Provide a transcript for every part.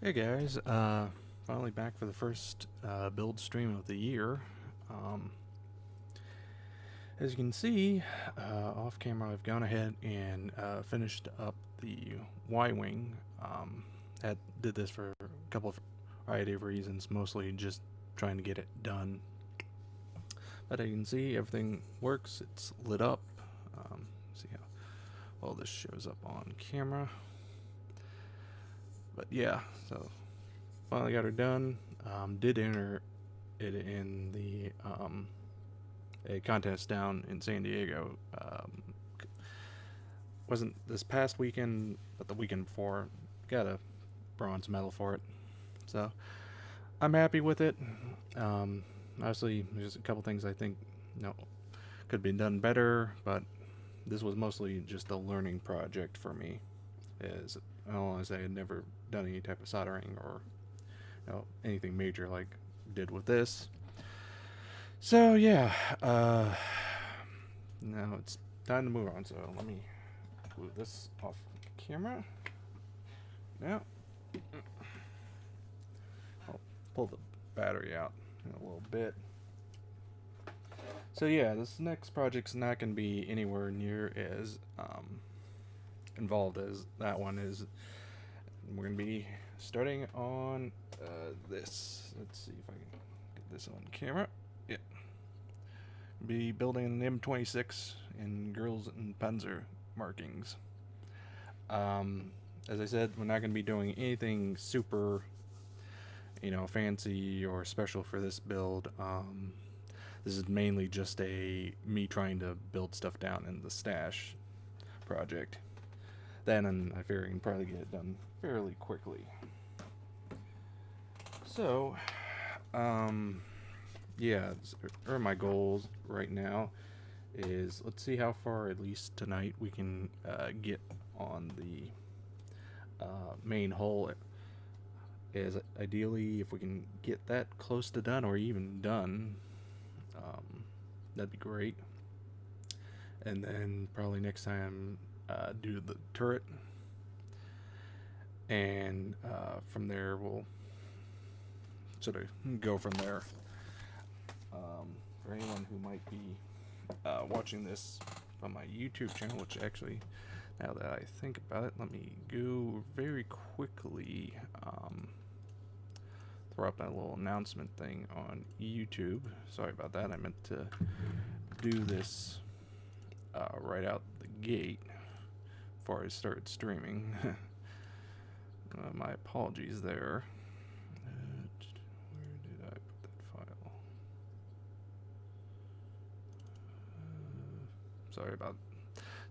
Hey guys, finally back for the first build stream of the year. Um, as you can see, off camera I've gone ahead and finished up the Y-Wing. Did this for a couple of variety of reasons, mostly just trying to get it done. But as you can see, everything works, it's lit up. See how well this shows up on camera. But yeah, so finally got her done. Did enter it in the a contest down in San Diego. Wasn't this past weekend, but the weekend before. Got a bronze medal for it, so I'm happy with it. Obviously, there's a couple things I think could have been done better, but this was mostly just a learning project for me. As I had never done any type of soldering or anything major like did with this. So yeah, now it's time to move on. So let me move this off camera. Now I'll pull the battery out in a little bit. So yeah, this next project's not going to be anywhere near as involved as that one is. We're going to be starting on this. Let's see if I can get this on camera. Yeah. Be building an M26 in girls and Panzer markings. As I said, we're not going to be doing anything super, fancy or special for this build. This is mainly just me trying to build stuff down in the stash project. Then, and I figure I can probably get it done fairly quickly. So, yeah, my goals right now is, let's see how far, at least tonight, we can get on the main hull. Is ideally, if we can get that close to done or even done, that'd be great. And then probably next time do the turret, and from there we'll sort of go from there. For anyone who might be watching this from my YouTube channel, which actually, now that I think about it, let me go very quickly throw up that little announcement thing on YouTube. Sorry about that, I meant to do this right out the gate before I started streaming. My apologies there. Where did I put that file?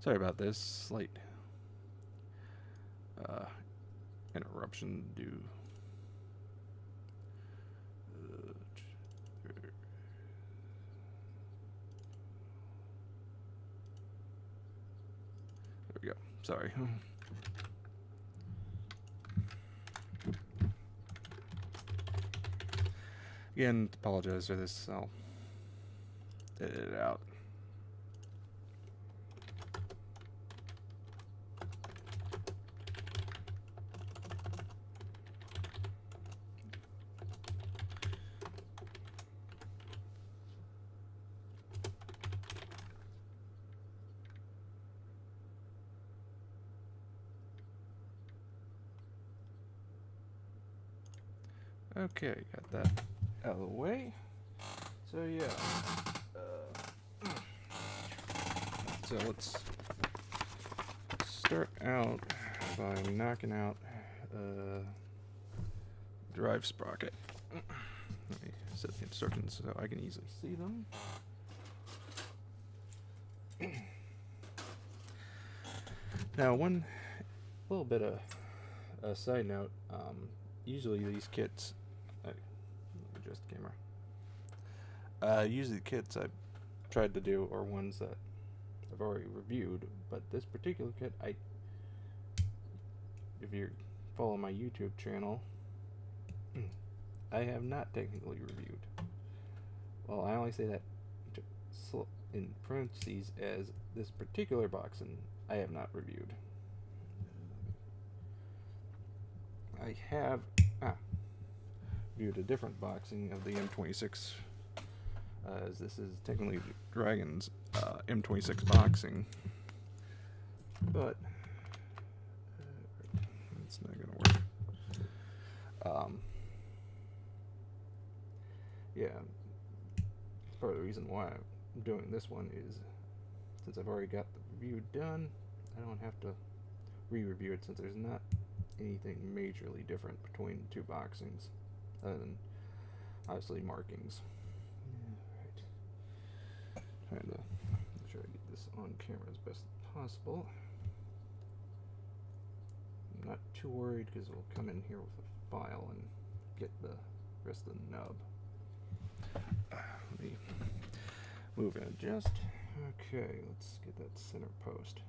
Sorry about this slight interruption due. There we go. Sorry. Again, apologize for this. I'll edit it out. Okay, got that out of the way. So yeah, so let's start out by knocking out drive sprocket. Let me set the instructions so I can easily see them. Now, one little bit of a side note. Usually these kits, adjust the camera. Usually the kits I've tried to do are ones that I've already reviewed, but this particular kit, if you're following my YouTube channel, I have not technically reviewed. Well, I only say that in parentheses, as this particular box, and I have not reviewed. I have reviewed a different boxing of the M26, as this is technically Dragon's M26 boxing, but it's not going to work. Yeah, part of the reason why I'm doing this one is since I've already got the review done, I don't have to re-review it since there's not anything majorly different between the two boxings, other than obviously markings. Right. Trying to try to get this on camera as best as possible. I'm not too worried because we'll come in here with a file and get the rest of the nub. Let me move and adjust. Okay, let's get that center post.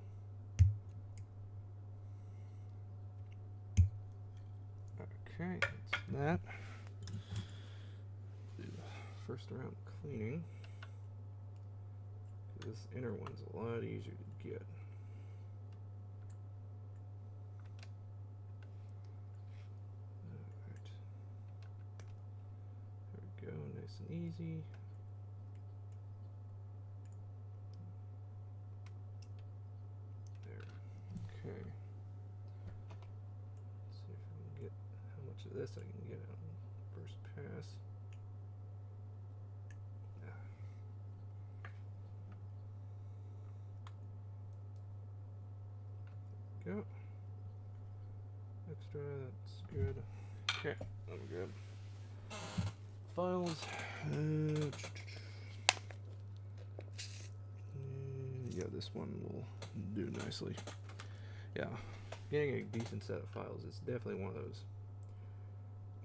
Okay, that's that. Do the first round cleaning. This inner one's a lot easier to get. Alright. There we go, nice and easy. There. Okay. Let's see if I can get how much of this I can get out in first pass. Go. Extra, that's good. Okay, I'm good. Files. Yeah, this one will do nicely. Yeah, getting a decent set of files is definitely one of those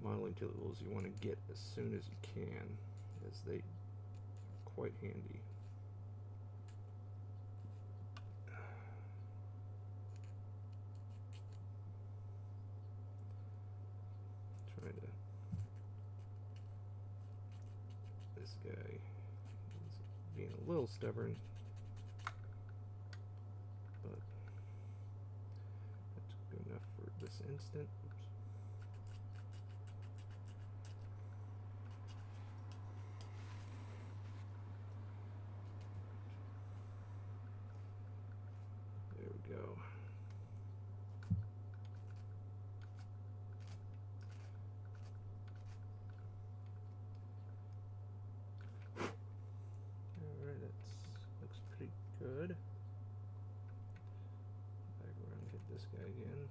modeling tools you want to get as soon as you can, as they are quite handy. Trying to. This guy is being a little stubborn, but that's good enough for this instant. Oops. There we go. Alright, that looks pretty good. Back around and get this guy again.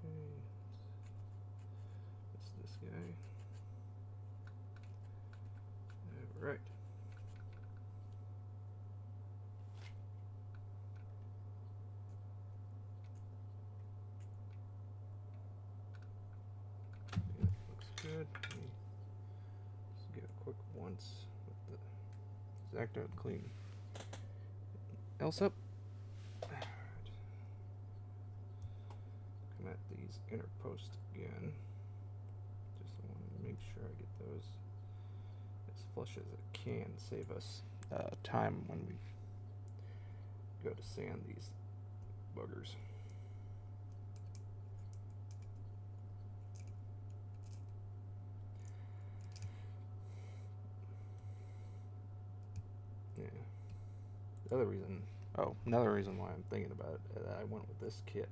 Okay, that's this guy. Alright. Yeah, looks good. Let me just get a quick once with the exact out clean. Else up. Alright. Come at these inner posts again. Just want to make sure I get those as flush as it can, save us time when we go to sand these buggers. Yeah. Another reason why I'm thinking about it, that I went with this kit,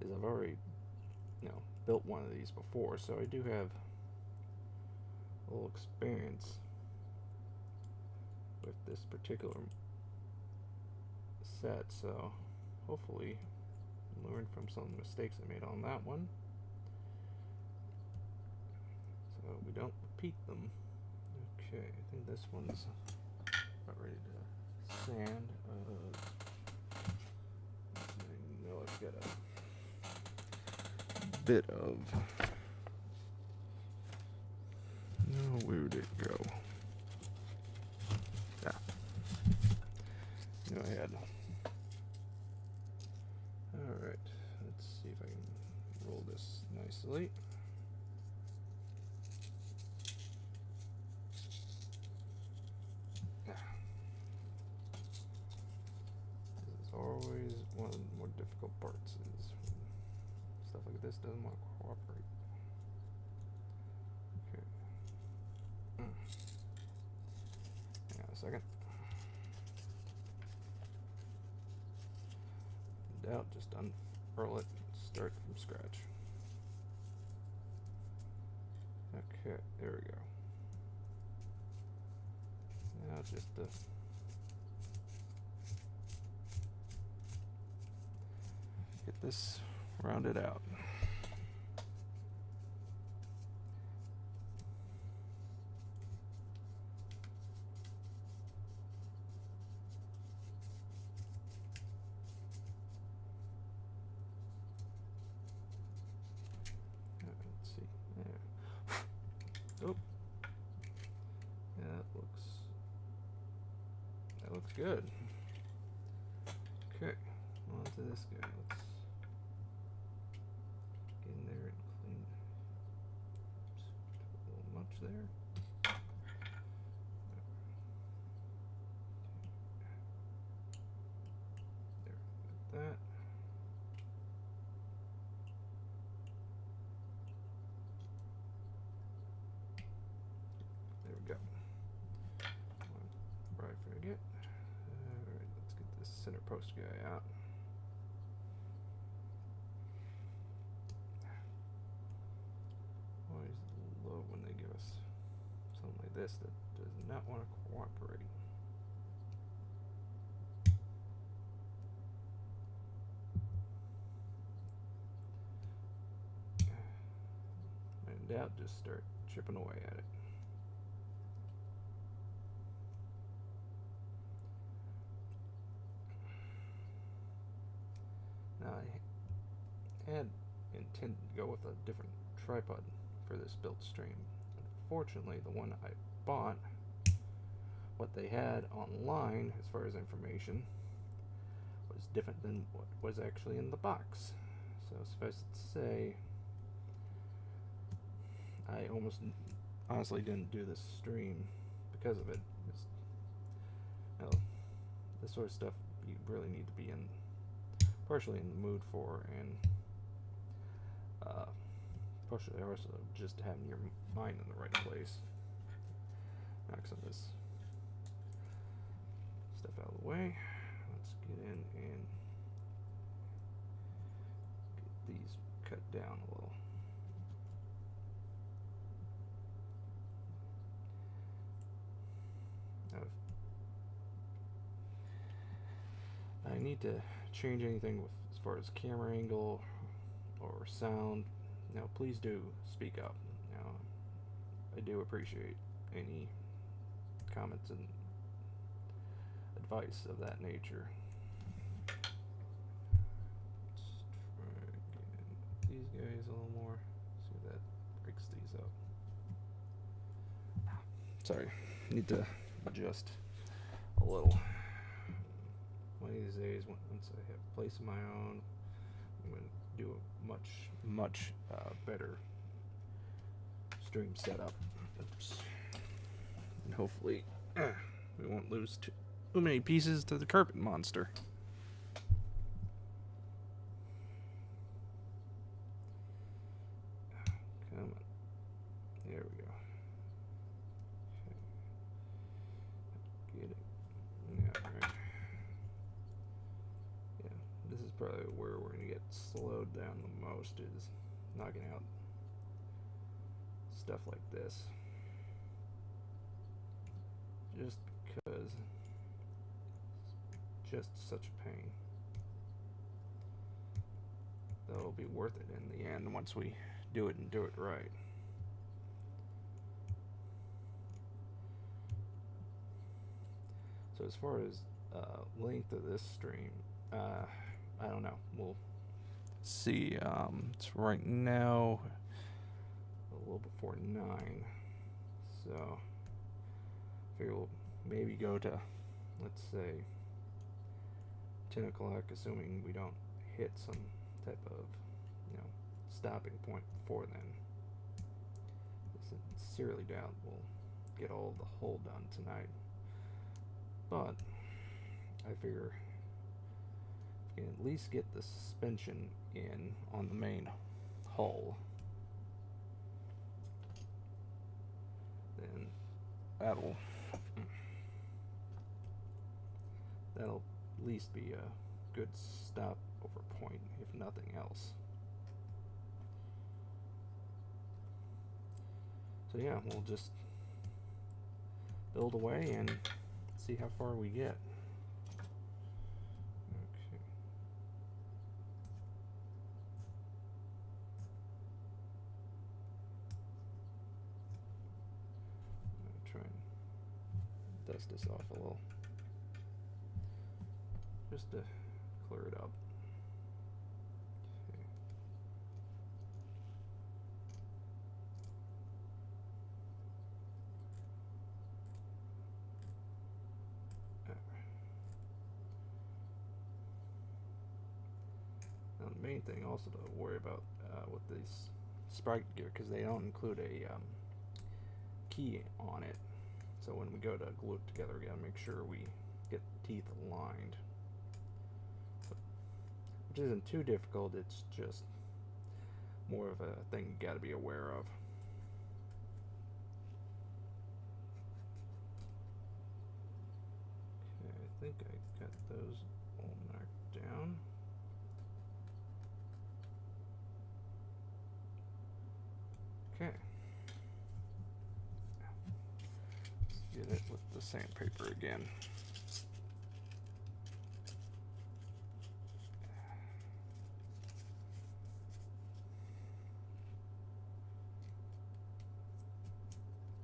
is I've already, built one of these before, so I do have a little experience with this particular set, so hopefully learn from some of the mistakes I made on that one, so we don't repeat them. Okay, I think this one's about ready to sand. I know I've got a bit of. No, where did it go? Ah. No, I had. Alright, let's see if I can roll this nicely. this doesn't want to cooperate. Okay. Hang on a second. In doubt, just unfurl it and start from scratch. Okay, there we go. Now just get this rounded out. Let's see. There. Oh. Yeah, that looks good. Okay, on to this guy. Let's get in there and clean. Oops, a little much there. There, like that. There we go. Right, forget. Alright, let's get this center post guy out. Always love when they give us something like this that does not want to cooperate. When in doubt, just start chipping away at it. Now I had intended to go with a different tripod for this build stream. Unfortunately, the one I bought, what they had online as far as information, was different than what was actually in the box. So suffice it to say, I almost honestly didn't do this stream because of it. You know, this sort of stuff you really need to be in, partially in the mood for, and partially also just having your mind in the right place. Knock some of this stuff out of the way. Let's get in and get these cut down a little. Now, if I need to change anything with as far as camera angle or sound, now please do speak up. Now, I do appreciate any comments and advice of that nature. Let's try again. These guys a little more. See if that breaks these up. Sorry, need to adjust a little. One of these days, once I have a place of my own, I'm going to do a much better stream setup. And hopefully, we won't lose too many pieces to the carpet monster. Come on. There we go. Get it. Yeah, right. Yeah, this is probably where we're going to get slowed down the most, is knocking out stuff like this. Just because it's just such a pain. That'll be worth it in the end once we do it and do it right. So as far as length of this stream, I don't know. We'll see. It's right now a little before 9, so I figure we'll maybe go to, let's say, 10 o'clock, assuming we don't hit some type of, stopping point before then. I sincerely doubt we'll get all the hull done tonight, but I figure if we can at least get the suspension in on the main hull, then that'll at least be a good stop over point, if nothing else. So yeah, we'll just build away and see how far we get. Okay. I'm gonna try and dust this off a little, just to clear it up. Now, the main thing also to worry about with these sprocket gear, because they don't include a key on it, so when we go to glue it together, we gotta make sure we get the teeth aligned, which isn't too difficult. It's just more of a thing you gotta be aware of. Okay, I think I got those all knocked down. Okay. Let's get it with the sandpaper again.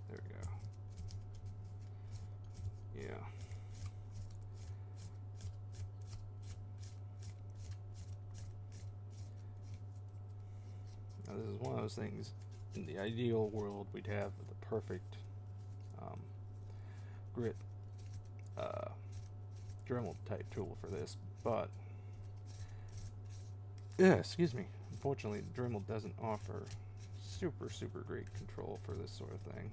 There we go. Yeah. Now this is one of those things. In the ideal world, we'd have the perfect grit Dremel type tool for this, but yeah, excuse me. Unfortunately, Dremel doesn't offer super great control for this sort of thing.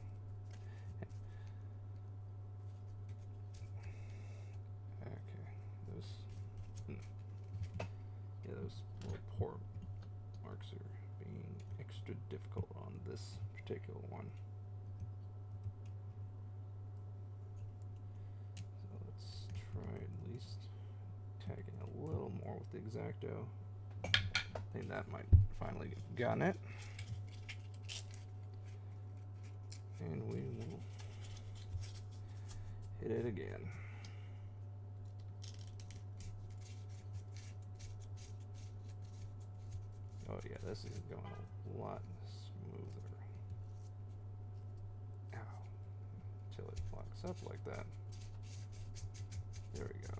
Okay, those little pore marks are being extra difficult on this particular one. So let's try at least tagging a little more with the X-Acto. I think that might finally get gotten it. And we will hit it again. Oh yeah, this is going a lot smoother. Ow. Until it locks up like that. There we go.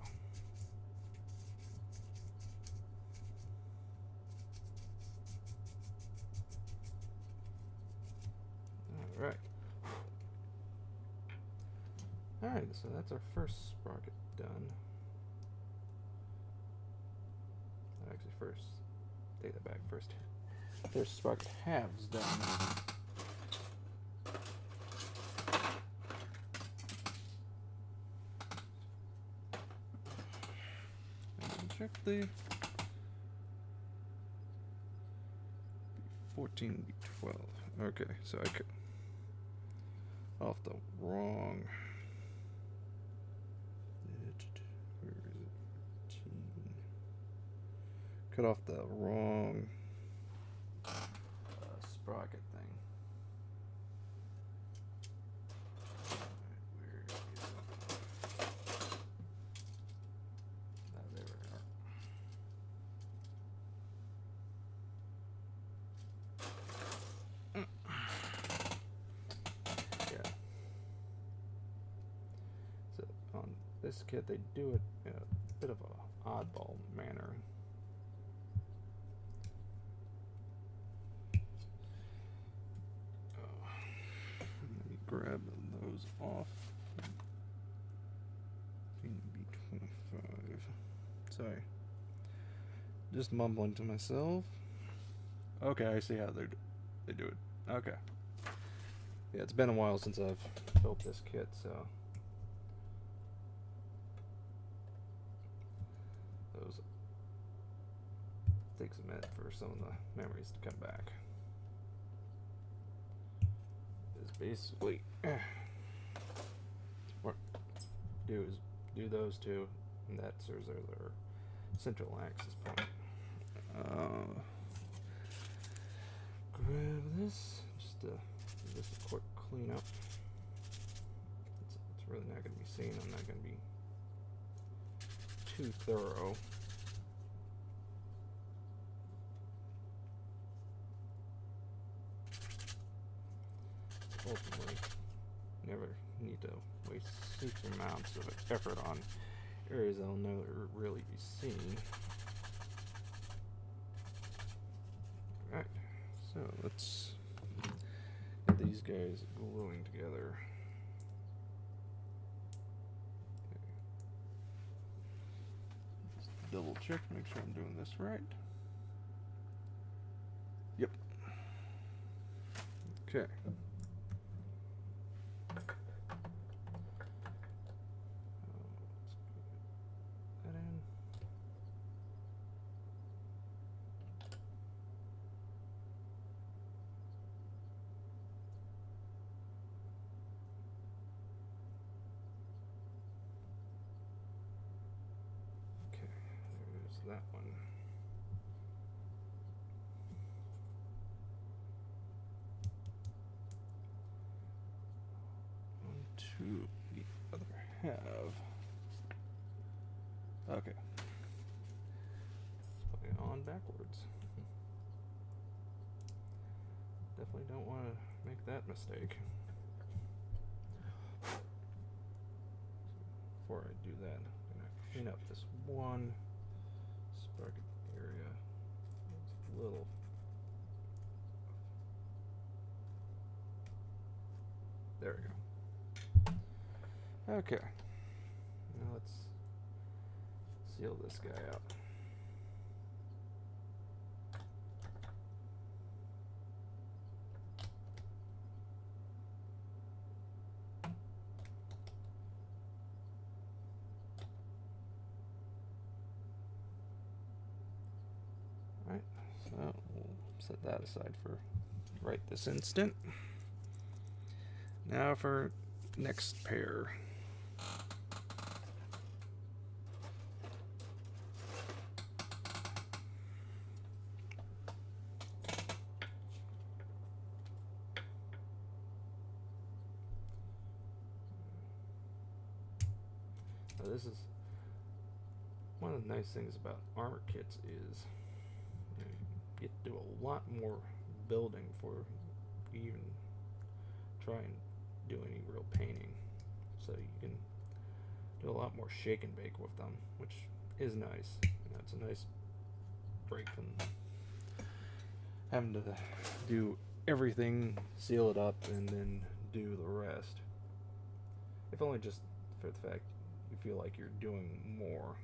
Alright. Alright, so that's our first sprocket done. Actually, take that back first. First sprocket halves done. And check the 14 B12. Okay, so I cut off the wrong. Where is it? 14. Cut off the wrong sprocket thing. Where is it? There we are. Yeah. So on this kit, they do it in a bit of a oddball manner. Grab those off. B25. Sorry. Just mumbling to myself. Okay, I see how they do it. Okay. Yeah, it's been a while since I've built this kit, so those takes a minute for some of the memories to come back. Is basically what do is do those two, and that serves as our central axis point. Grab this just to give this a quick cleanup. It's really not going to be seen. I'm not going to be too thorough. Ultimately, never need to waste huge amounts of effort on areas that'll never really be seen. Alright, so let's get these guys gluing together. Just double check, make sure I'm doing this right. Yep. Okay. That one. On to the other half. Okay. Let's put it on backwards. Definitely don't want to make that mistake. Before I do that, I'm going to clean up this one sprocket area. It's a little. There we go. Okay. Now let's seal this guy out. Alright, so we'll set that aside for right this instant. Now for next pair. Now this is one of the nice things about armor kits is you get to do a lot more building before you even try and do any real painting. So you can do a lot more shake and bake with them, which is nice. You know, it's a nice break from having to do everything, seal it up, and then do the rest. If only just for the fact you feel like you're doing more.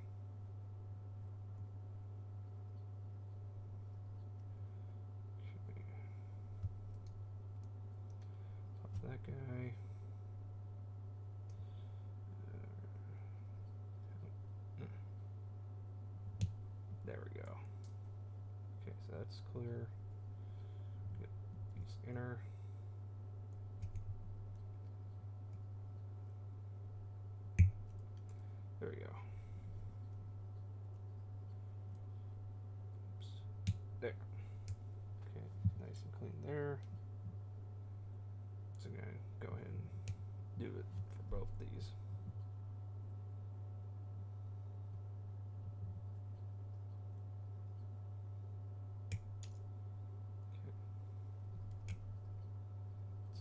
Pop that guy. There we go. Okay, so that's clear. Get these inner. There we go. Oops. There. Okay, nice and clean there. So I'm gonna go ahead and do it for both these.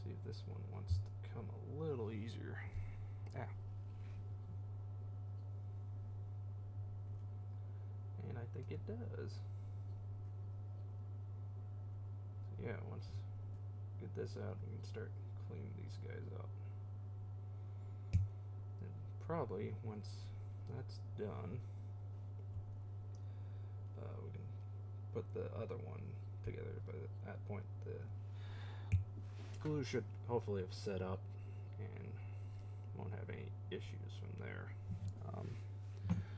See if this one wants to come a little easier. Ah. And I think it does. So yeah, once we get this out, we can start cleaning these guys out. And probably once that's done, we can put the other one together. By that point, the glue should hopefully have set up and won't have any issues from there.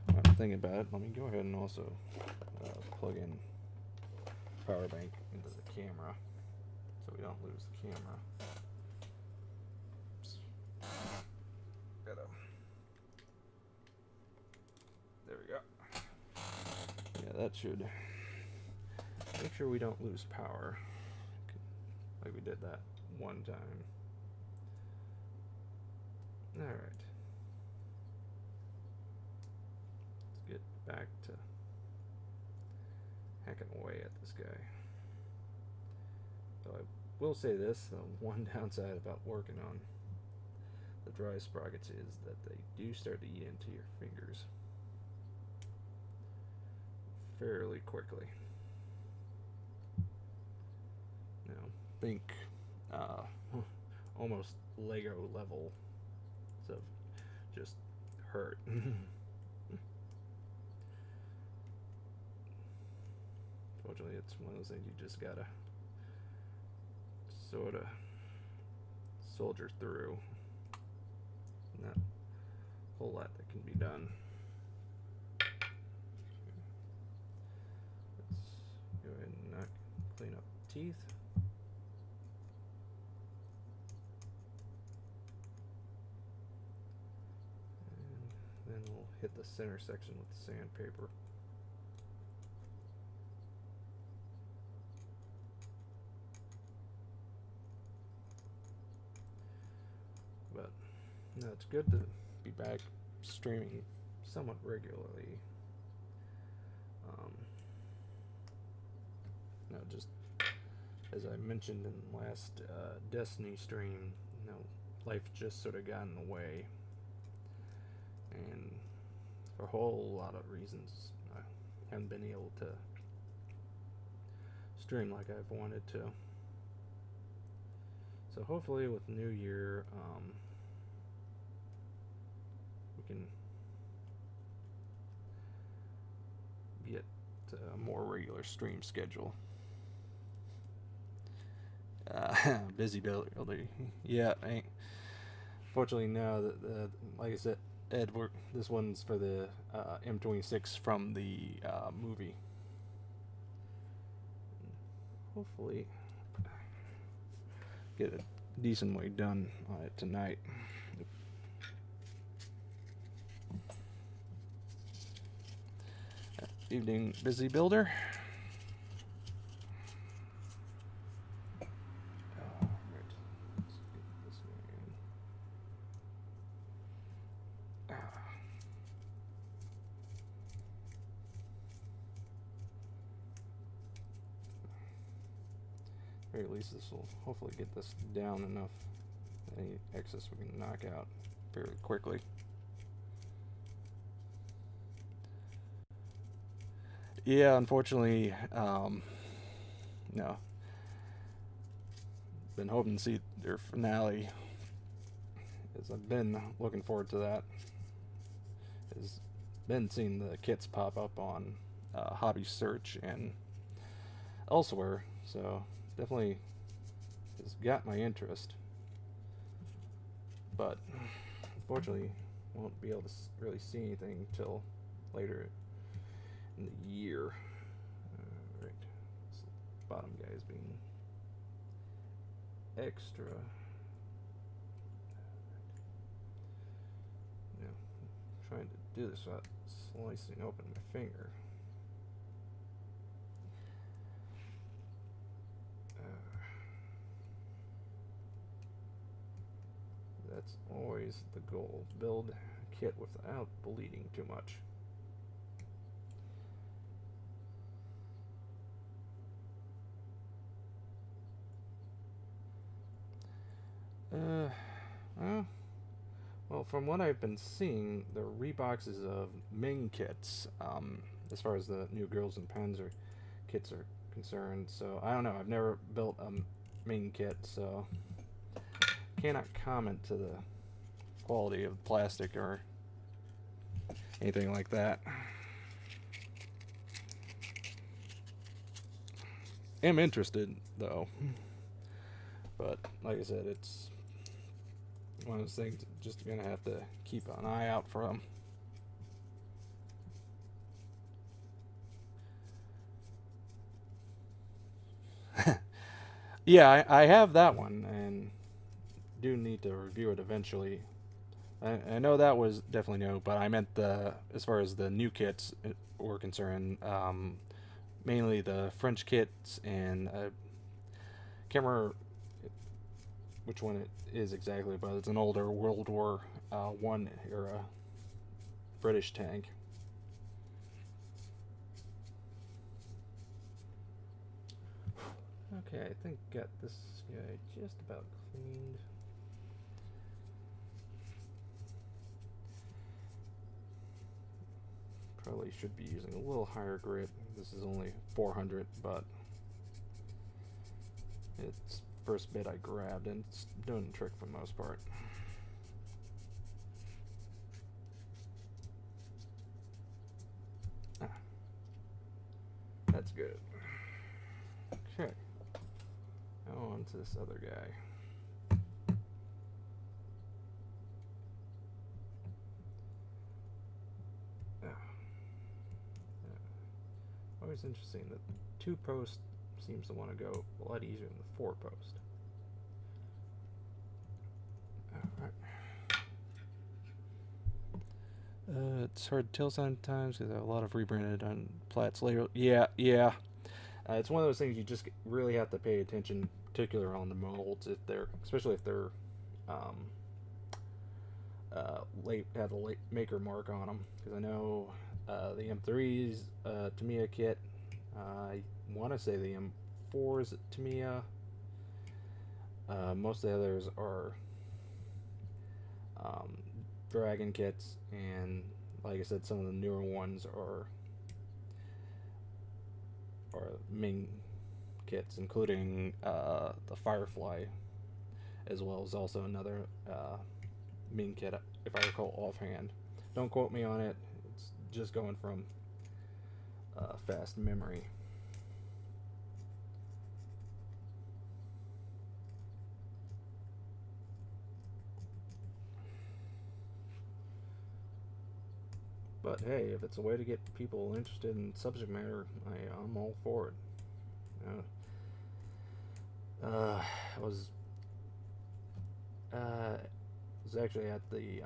While I'm thinking about it, let me go ahead and also plug in power bank into the camera so we don't lose the camera. There we go. Yeah, that should make sure we don't lose power like we did that one time. Alright. Let's get back to hacking away at this guy. So I will say this, the one downside about working on the dry sprockets is that they do start to eat into your fingers fairly quickly. Now, think almost Lego level of just hurt. Fortunately, it's one of those things you just gotta sort of soldier through. Not a whole lot that can be done. Let's go ahead and clean up teeth. And then we'll hit the center section with the sandpaper. But no, it's good to be back streaming somewhat regularly. No, just as I mentioned in the last Destiny stream, you know, life just sort of got in the way, and for a whole lot of reasons, I haven't been able to stream like I've wanted to. So hopefully with New Year, we can get a more regular stream schedule. Busy builder. Yeah, fortunately no. Like I said, Ed, this one's for the M26 from the movie. Hopefully get a decent way done on it tonight. Evening, busy builder. Or at least this will hopefully get this down enough. Any excess we can knock out fairly quickly. Yeah, unfortunately, no. Been hoping to see their finale, as I've been looking forward to that. Has been seeing the kits pop up on Hobby Search and elsewhere, so definitely has got my interest. But unfortunately, won't be able to really see anything till later in the year. Right, this bottom guy is being extra. Yeah, I'm trying to do this without slicing open my finger. That's always the goal. Build a kit without bleeding too much. Well, from what I've been seeing, there are reboxes of Ming kits, as far as the new Girls and Panzer kits are concerned. So, I don't know. I've never built a Ming kit, so cannot comment to the quality of plastic or anything like that. Am interested, though. But, like I said, it's one of those things just gonna have to keep an eye out for them. Yeah, I have that one, and do need to review it eventually. I know that was definitely new, but I meant as far as the new kits were concerned, mainly the French kits, and I can't remember which one it is exactly, but it's an older World War One era British tank. Okay, I think got this guy just about cleaned. Probably should be using a little higher grit. This is only 400, but it's first bit I grabbed, and it's doing the trick for the most part. Ah, that's good. Okay. Now on to this other guy. Always interesting that 2-post seems to want to go a lot easier than the 4-post. Alright. It's hard to tell sometimes because I have a lot of rebranded on Platz later. Yeah. It's one of those things you just really have to pay attention, particular on the molds, especially if they're have a late maker mark on them. Because I know the M3's Tamiya kit. I want to say the M4's Tamiya. Most of the others are Dragon kits, and like I said, some of the newer ones are Ming kits, including the Firefly, as well as also another Ming kit, if I recall offhand. Don't quote me on it. It's just going from fast memory. But hey, if it's a way to get people interested in subject matter, I'm all for it. I was actually at the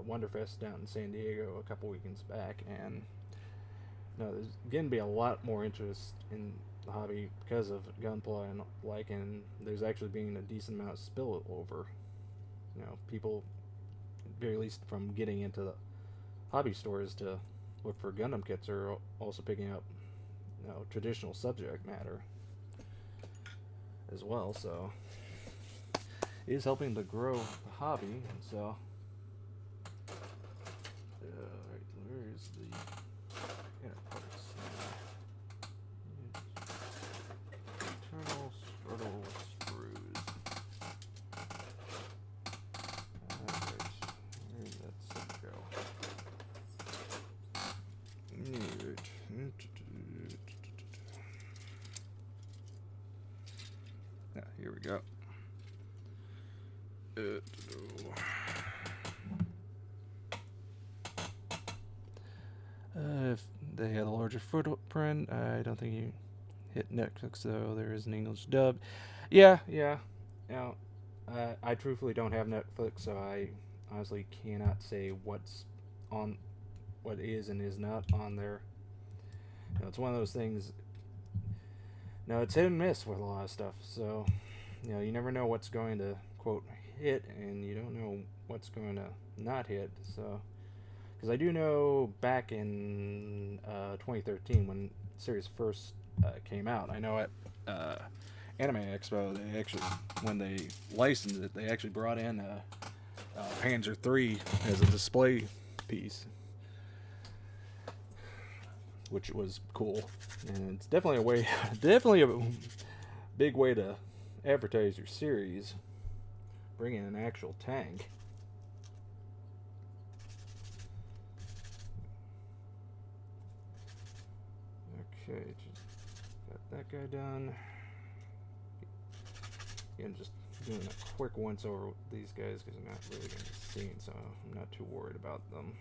Wonderfest down in San Diego a couple weekends back, and there's going to be a lot more interest in the hobby because of Gunpla and and there's actually being a decent amount of spillover. People, at the very least, from getting into the hobby stores to look for Gundam kits are also picking up traditional subject matter as well, so it is helping to grow the hobby. And so right, where is the parts? Internal throttle screws. Alright, where did that stuff go? Here we go. If they had a larger footprint, I don't think you hit Netflix, so there is an English dub. Yeah. I truthfully don't have Netflix, so I honestly cannot say what is and is not on there. It's one of those things. It's hit and miss with a lot of stuff, so you never know what's going to quote hit, and you don't know what's going to not hit. So, because I do know back in 2013 when the series first came out, I know at Anime Expo when they licensed it, they actually brought in Panzer III as a display piece, which was cool, and it's definitely a big way to advertise your series, bring in an actual tank. Okay, just got that guy done. Again, just doing a quick once over with these guys because I'm not really going to be seeing, so I'm not too worried about them.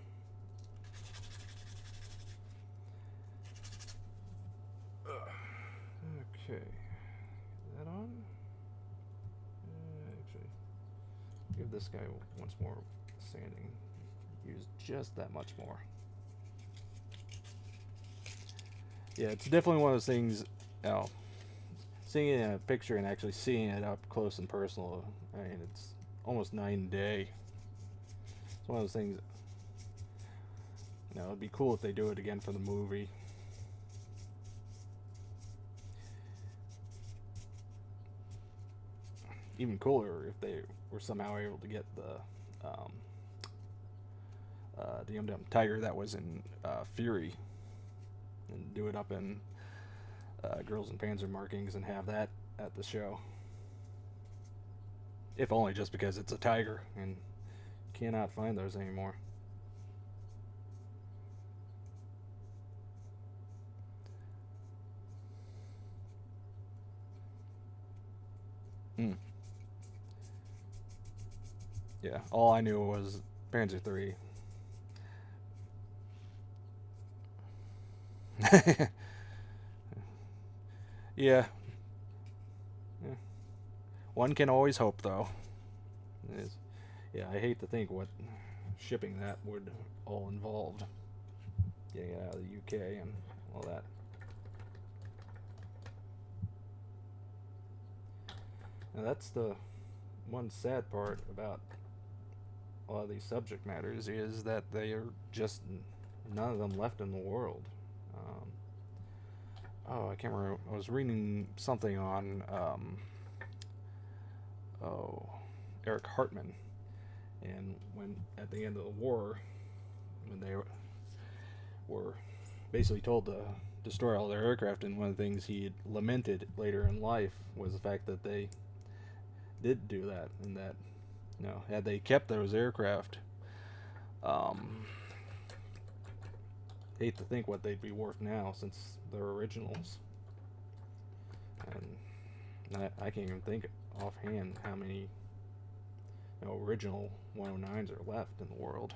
Okay, that on. Actually, give this guy once more sanding. Use just that much more. Yeah, it's definitely one of those things. Oh, seeing it in a picture and actually seeing it up close and personal, I mean, it's almost night and day. It's one of those things. You know, it'd be cool if they do it again for the movie. Even cooler if they were somehow able to get the Tiger that was in Fury and do it up in Girls and Panzer markings and have that at the show. If only just because it's a Tiger and cannot find those anymore. Yeah, all I knew was Panzer 3. Yeah. Yeah. One can always hope, though. Yeah, I hate to think what shipping that would all involved. Getting it out of the UK and all that. Now that's the one sad part about a lot of these subject matters is that they are just none of them left in the world. I can't remember. I was reading something on Eric Hartman, and when at the end of the war, when they were basically told to destroy all their aircraft, and one of the things he had lamented later in life was the fact that they did do that, and that, you know, had they kept those aircraft, hate to think what they'd be worth now since they're originals. And I can't even think offhand how many, you know, original 109s are left in the world.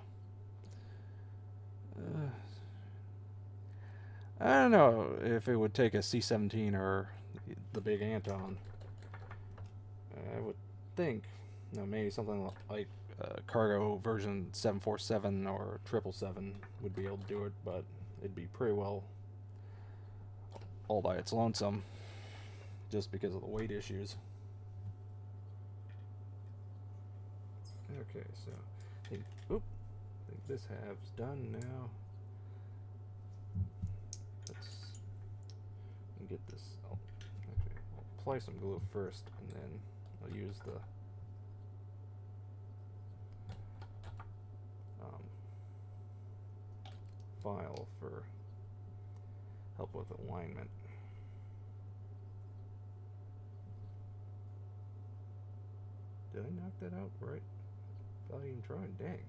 I don't know if it would take a C-17 or the big Anton. I would think, you know, maybe something like cargo version 747 or 777 would be able to do it, but it'd be pretty well all by its lonesome just because of the weight issues. Okay, so I think this half's done now. Let's get this. I'll apply some glue first, and then I'll use the file for help with alignment. Did I knock that out right? Without even trying, dang.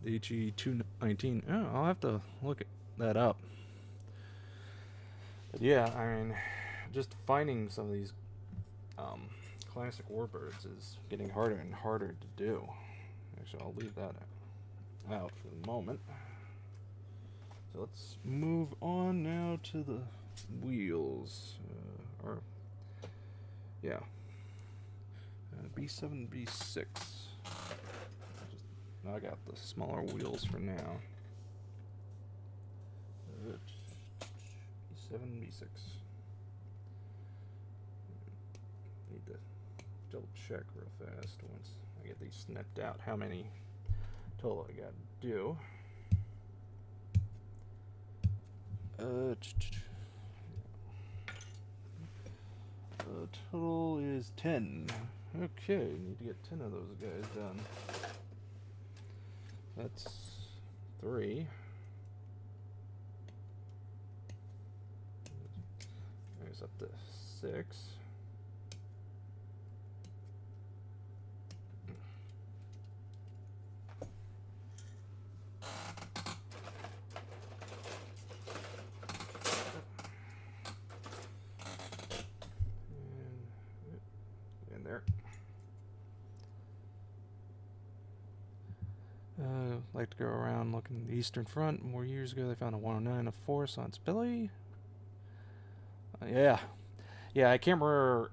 The HE-219. Oh, I'll have to look that up. But yeah, I mean, just finding some of these classic warbirds is getting harder and harder to do. Actually, I'll leave that out for the moment. So let's move on now to the wheels. B7, B6. I got the smaller wheels for now. B7, B6. Need to double check real fast once I get these snipped out how many total I got to do. Total is 10. Okay, need to get 10 of those guys done. That's 3. There's up to 6. And there. like to go around looking at the Eastern Front. More years ago, they found a 109 of force on Spilly. Yeah. Yeah, I can't remember.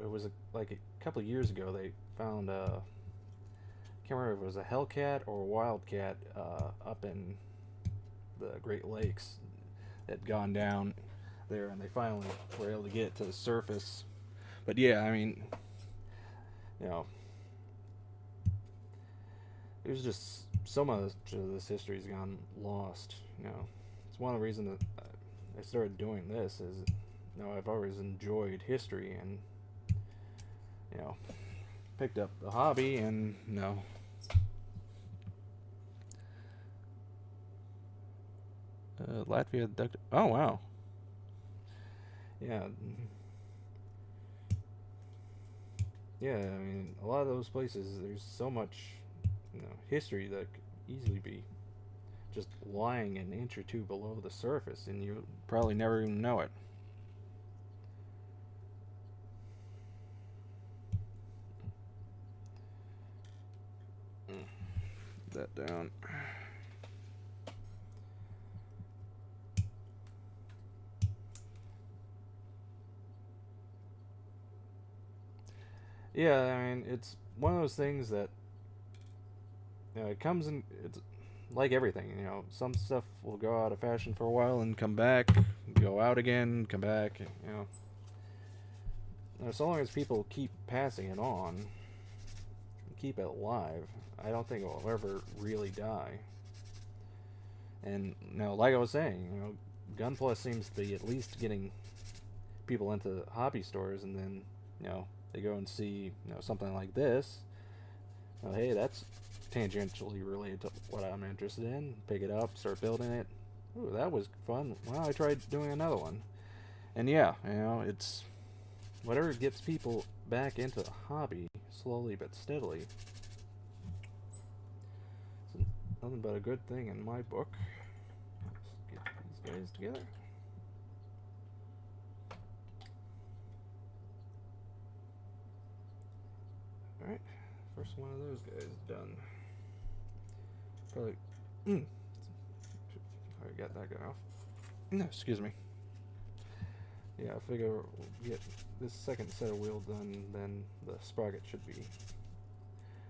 It was like a couple of years ago. They found can't remember if it was a Hellcat or a Wildcat up in the Great Lakes that had gone down there, and they finally were able to get it to the surface. But yeah, I mean, you know, there's just so much of this history's gone lost. You know, it's one of the reasons that I started doing this is, you know, I've always enjoyed history and, you know, picked up the hobby and, you know, Latvia ducked. Oh wow. Yeah. Yeah, I mean, a lot of those places, there's so much, you know, history that could easily be just lying an inch or two below the surface, and you probably never even know it. Put that down. Yeah, I mean, it's one of those things that, you know, it comes in. It's like everything, you know. Some stuff will go out of fashion for a while and come back, go out again, come back. You know, so long as people keep passing it on, keep it alive, I don't think it will ever really die. And you know, like I was saying, you know, Gun Plus seems to be at least getting people into hobby stores, and then, you know, they go and see, you know, something like this. Well, hey, that's tangentially related to what I'm interested in. Pick it up, start building it. Ooh, that was fun. Well, I tried doing another one. And yeah, you know, it's whatever gets people back into the hobby, slowly but steadily. It's nothing but a good thing in my book. Let's get these guys together. Alright, first one of those guys done. Probably. Already got that guy off. No, excuse me. Yeah, I figure we'll get this second set of wheels done, then the sprocket should be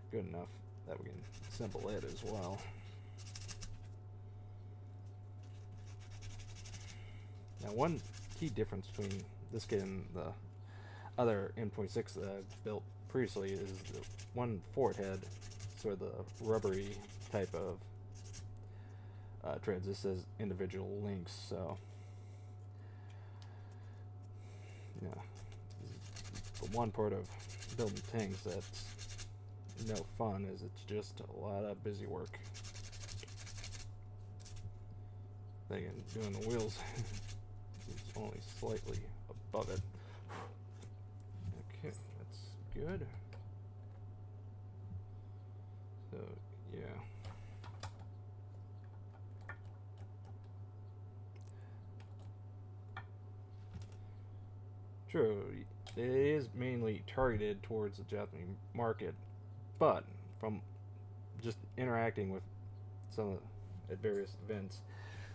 good enough that we can assemble it as well. Now, one key difference between this kit and the other M26 that I've built previously is the one before it had sort of the rubbery type of treads. This says individual links, so yeah, the one part of building tanks that's no fun is it's just a lot of busy work. Again, doing the wheels is only slightly above it. Okay, that's good. So, yeah. True, it is mainly targeted towards the Japanese market, but from just interacting with some of the, at various events,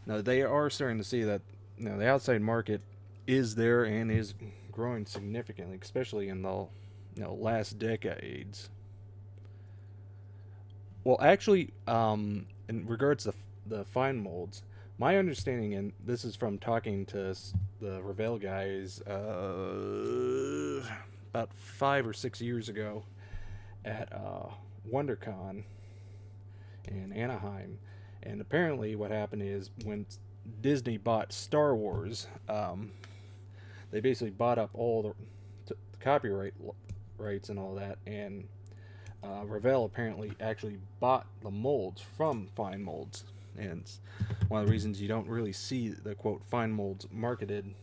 now they are starting to see that, you know, the outside market is there and is growing significantly, especially in the, you know, last decades. Well, actually, in regards to the fine molds, my understanding, and this is from talking to the Revell guys about 5 or 6 years ago at WonderCon in Anaheim, and apparently what happened is when Disney bought Star Wars, they basically bought up all the copyright rights and all that, and Revell apparently actually bought the molds from Fine Molds, and it's one of the reasons you don't really see the quote Fine Molds marketed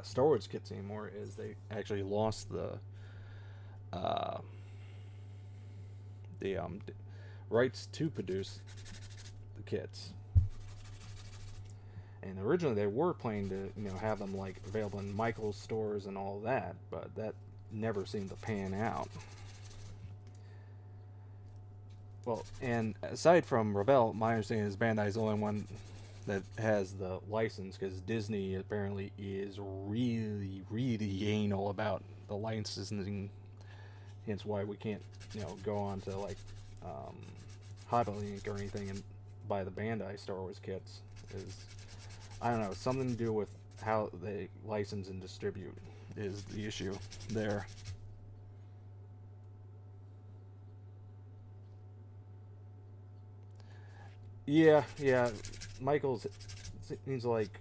Star Wars kits anymore is they actually lost the rights to produce the kits. And originally they were planning to, you know, have them like available in Michael's stores and all that, but that never seemed to pan out. well, and aside from Revell, my understanding is Bandai's the only one that has the license, because Disney apparently is really, really anal about the licensing. Hence why we can't, go on to like Hobby Link or anything and buy the Bandai Star Wars kits. Is, I don't know, something to do with how they license and distribute is the issue there. Yeah. Michael's seems like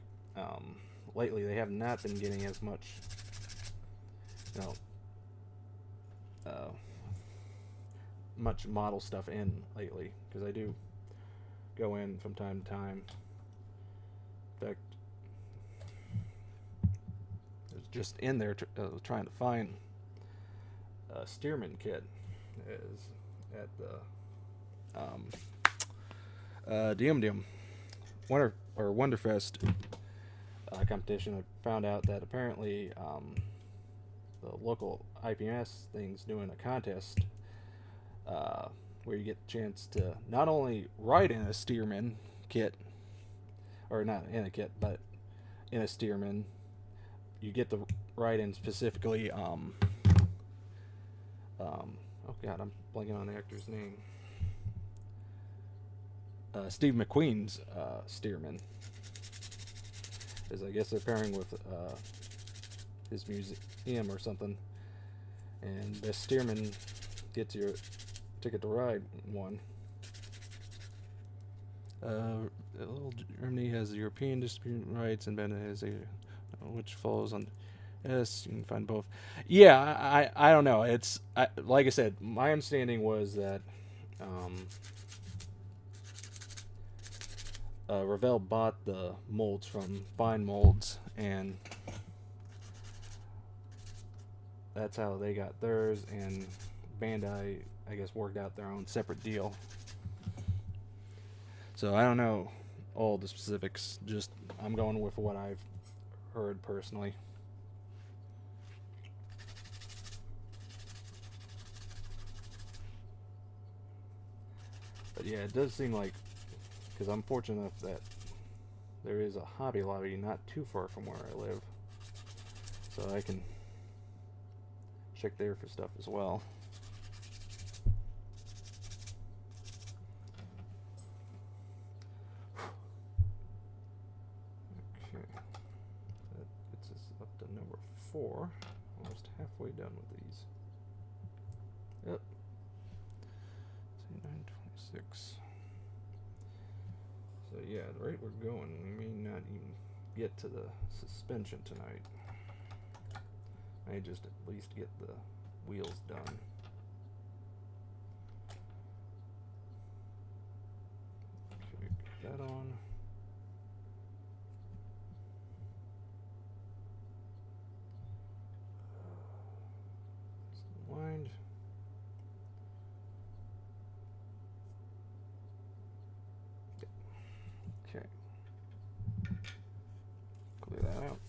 lately they have not been getting as much, you know, uh, much model stuff in lately, because I do go in from time to time. In fact, I was just in there trying to find a Stearman kit is at the Diem Diem Wonderfest competition. I found out that apparently the local IPMS thing's doing a contest where you get a chance to not only ride in a Stearman kit, or not in a kit, but in a Stearman. You get the ride in specifically. Oh God, I'm blanking on the actor's name. Steve McQueen's Stearman. Is, I guess they're pairing with his museum or something, and best Stearman gets your ticket to ride one. Little Germany has European distribution rights, and Bennett has a which follows on. Yes, you can find both. Yeah, I don't know. It's like I said, my understanding was that Revell bought the molds from Fine Molds, and that's how they got theirs, and Bandai, I guess, worked out their own separate deal. So I don't know all the specifics, just I'm going with what I've heard personally. But yeah, it does seem like, because I'm fortunate enough that there is a Hobby Lobby not too far from where I live, so I can check there for stuff as well. Okay, that gets us up to number 4. Almost halfway done with these. Yep. 926. So yeah, the rate we're going, we may not even get to the suspension tonight. I just at least get the wheels done. Okay, get that on. Wind. Okay. Clear that out.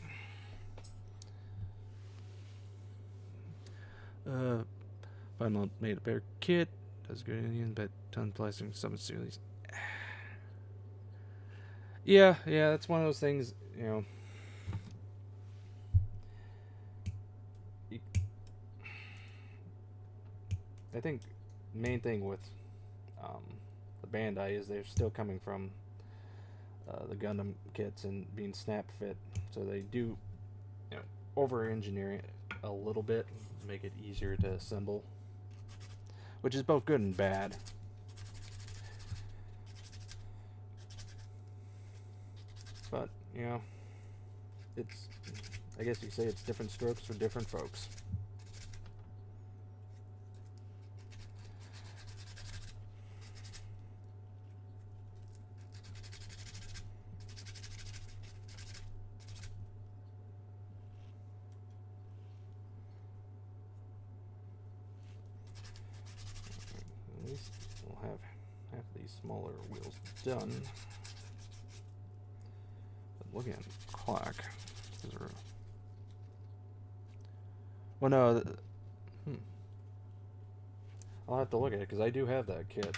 Final made a better kit. Does good Indian, but ton plastic some series. Yeah, that's one of those things, I think main thing with the Bandai is they're still coming from the Gundam kits and being snap fit, so they do over engineer it a little bit, make it easier to assemble, which is both good and bad. But it's, I guess you say it's different strokes for different folks. At least we'll have half these smaller wheels done. But looking at the clock, well, no, I'll have to look at it because I do have that kit.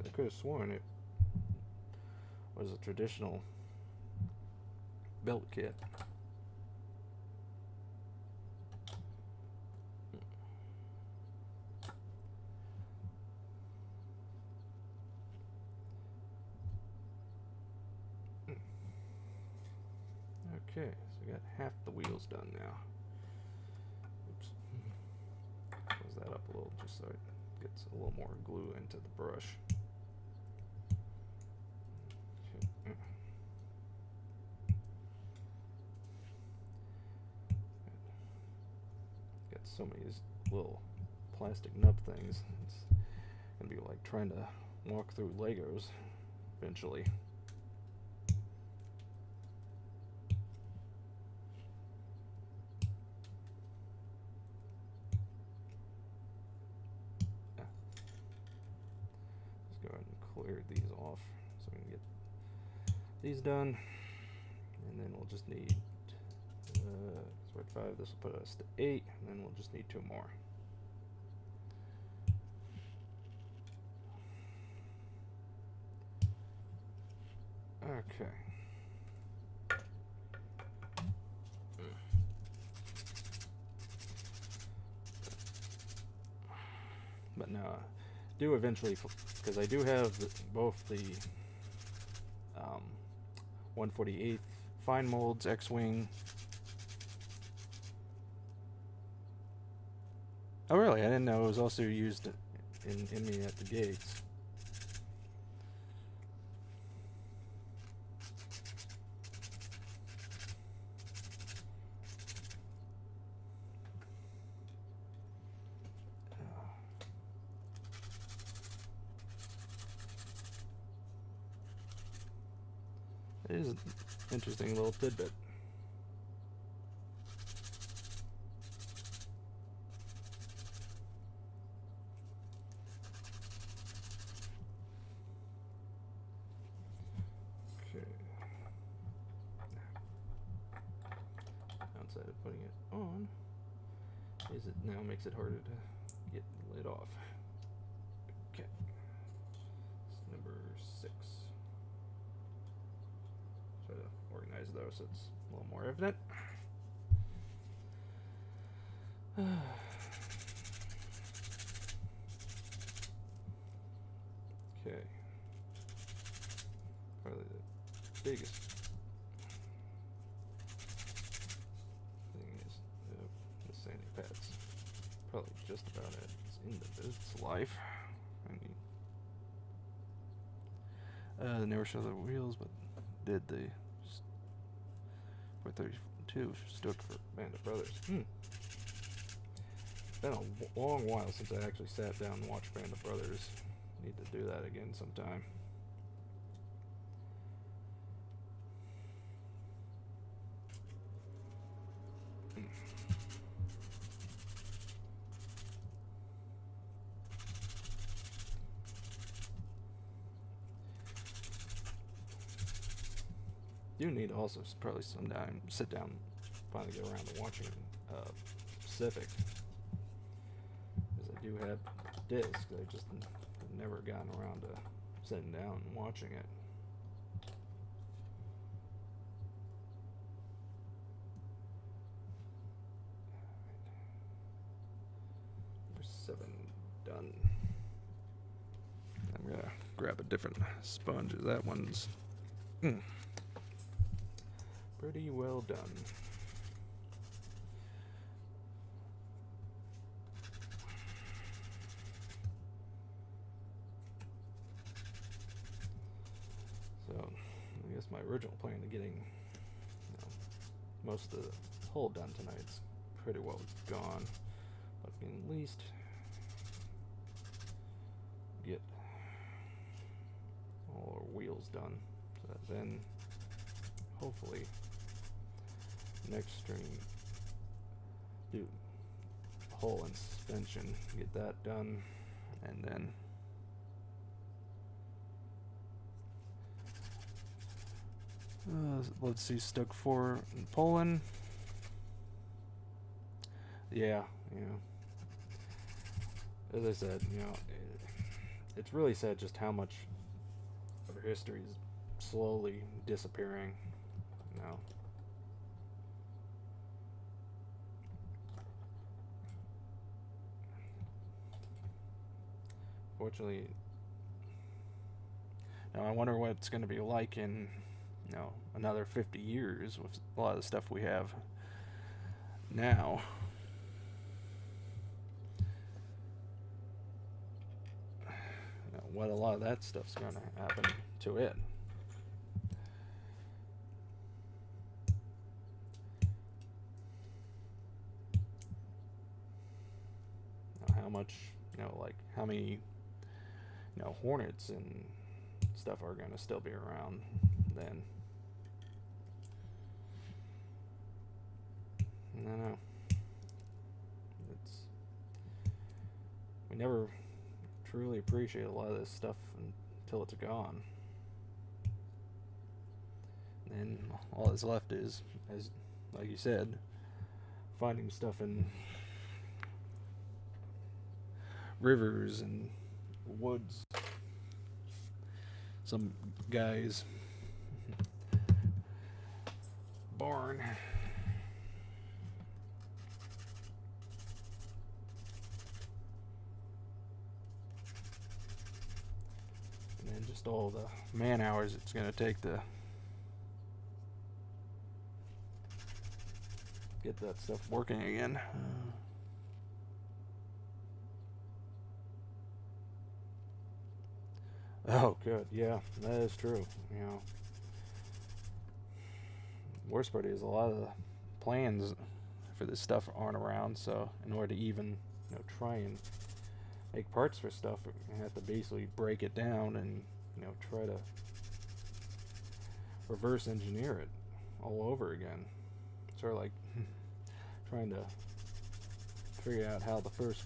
I could have sworn it was a traditional belt kit. Okay, so we got half the wheels done now. Oops. Close that up a little just so it gets a little more glue into the brush. Got so many of these little plastic nub things. It's gonna be like trying to walk through Legos eventually. Go ahead and clear these off so we can get these done, and then we'll just need so we're at 5. This will put us to 8, and then we'll just need 2 more. Okay. But now, do eventually, because I do have both the 1/48 fine molds X-wing. Oh really? I didn't know it was also used in me at the gates. It is an interesting little tidbit. Okay. Outside of putting it on, is it now makes it harder to get the lid off. Okay. It's number 6. Try to organize those so it's a little more evident. Okay. Probably the biggest thing is the sanding pads. Probably just about it. It's in its life. They never show the wheels, but did the 432 stood for Band of Brothers. It's been a long while since I actually sat down and watched Band of Brothers. Need to do that again sometime. You need to also probably sometime sit down, finally get around to watching Pacific, because I do have discs. I just have never gotten around to sitting down and watching it. Number 7 done. I'm gonna grab a different sponge. That one's pretty well done. So, I guess my original plan of getting most of the hull done tonight's pretty well gone. But we can at least get all our wheels done, so that then hopefully next stream do hull and suspension, get that done, and then let's see, stuck 4 in Poland. Yeah, as I said, it's really sad just how much of our history is slowly disappearing. You know. Fortunately, now I wonder what it's going to be like in, another 50 years with a lot of the stuff we have now. What a lot of that stuff's going to happen to it. How much, like how many, Hornets and stuff are going to still be around then. I don't know. We never truly appreciate a lot of this stuff until it's gone. And all that's left is, as like you said, finding stuff in rivers and woods. Some guy's barn. And then just all the man hours it's going to take to get that stuff working again. Oh, good. Yeah, that is true. Worst part is a lot of the plans for this stuff aren't around. So, in order to even, try and make parts for stuff, you have to basically break it down and, try to reverse engineer it all over again. Sort of like trying to figure out how the first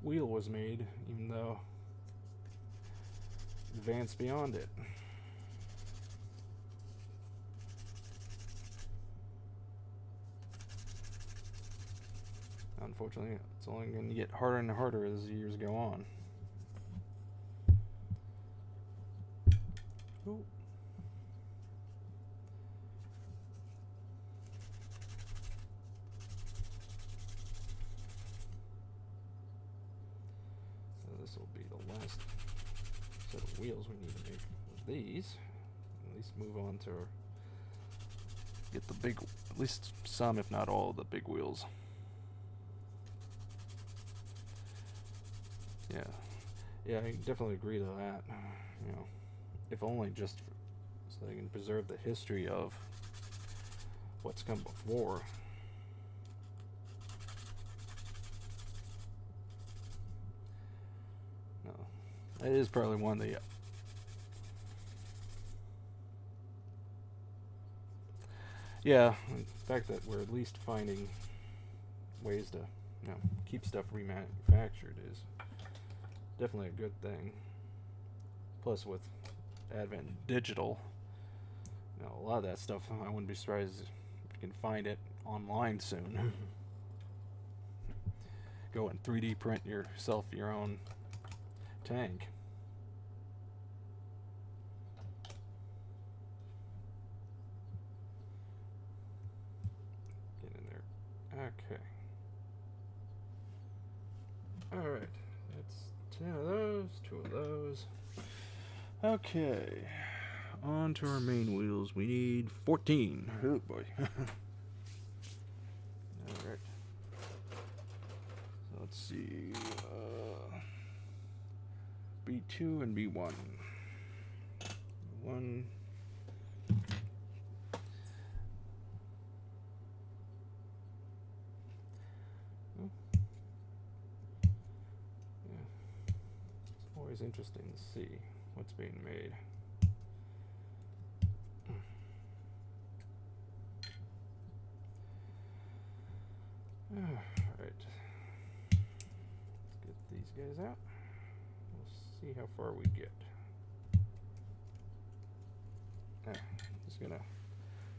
wheel was made, even though advanced beyond it. Unfortunately, it's only going to get harder and harder as the years go on. Ooh. So this will be the last set of wheels we need to make with these. At least move on to get the big, at least some, if not all, of the big wheels. Yeah, I definitely agree to that. If only just so they can preserve the history of what's come before. No, that is probably one of the. Yeah, the fact that we're at least finding ways to, keep stuff remanufactured is definitely a good thing. Plus, with advent digital, a lot of that stuff, I wouldn't be surprised if you can find it online soon. Go and 3D print yourself your own tank. Get in there. Okay. Alright. That's 10 of those, 2 of those. Okay. On to our main wheels. We need 14. Oh boy. Alright. So let's see. B2 and B1. One. Always interesting to see what's being made. Alright. Let's get these guys out. We'll see how far we get. Just gonna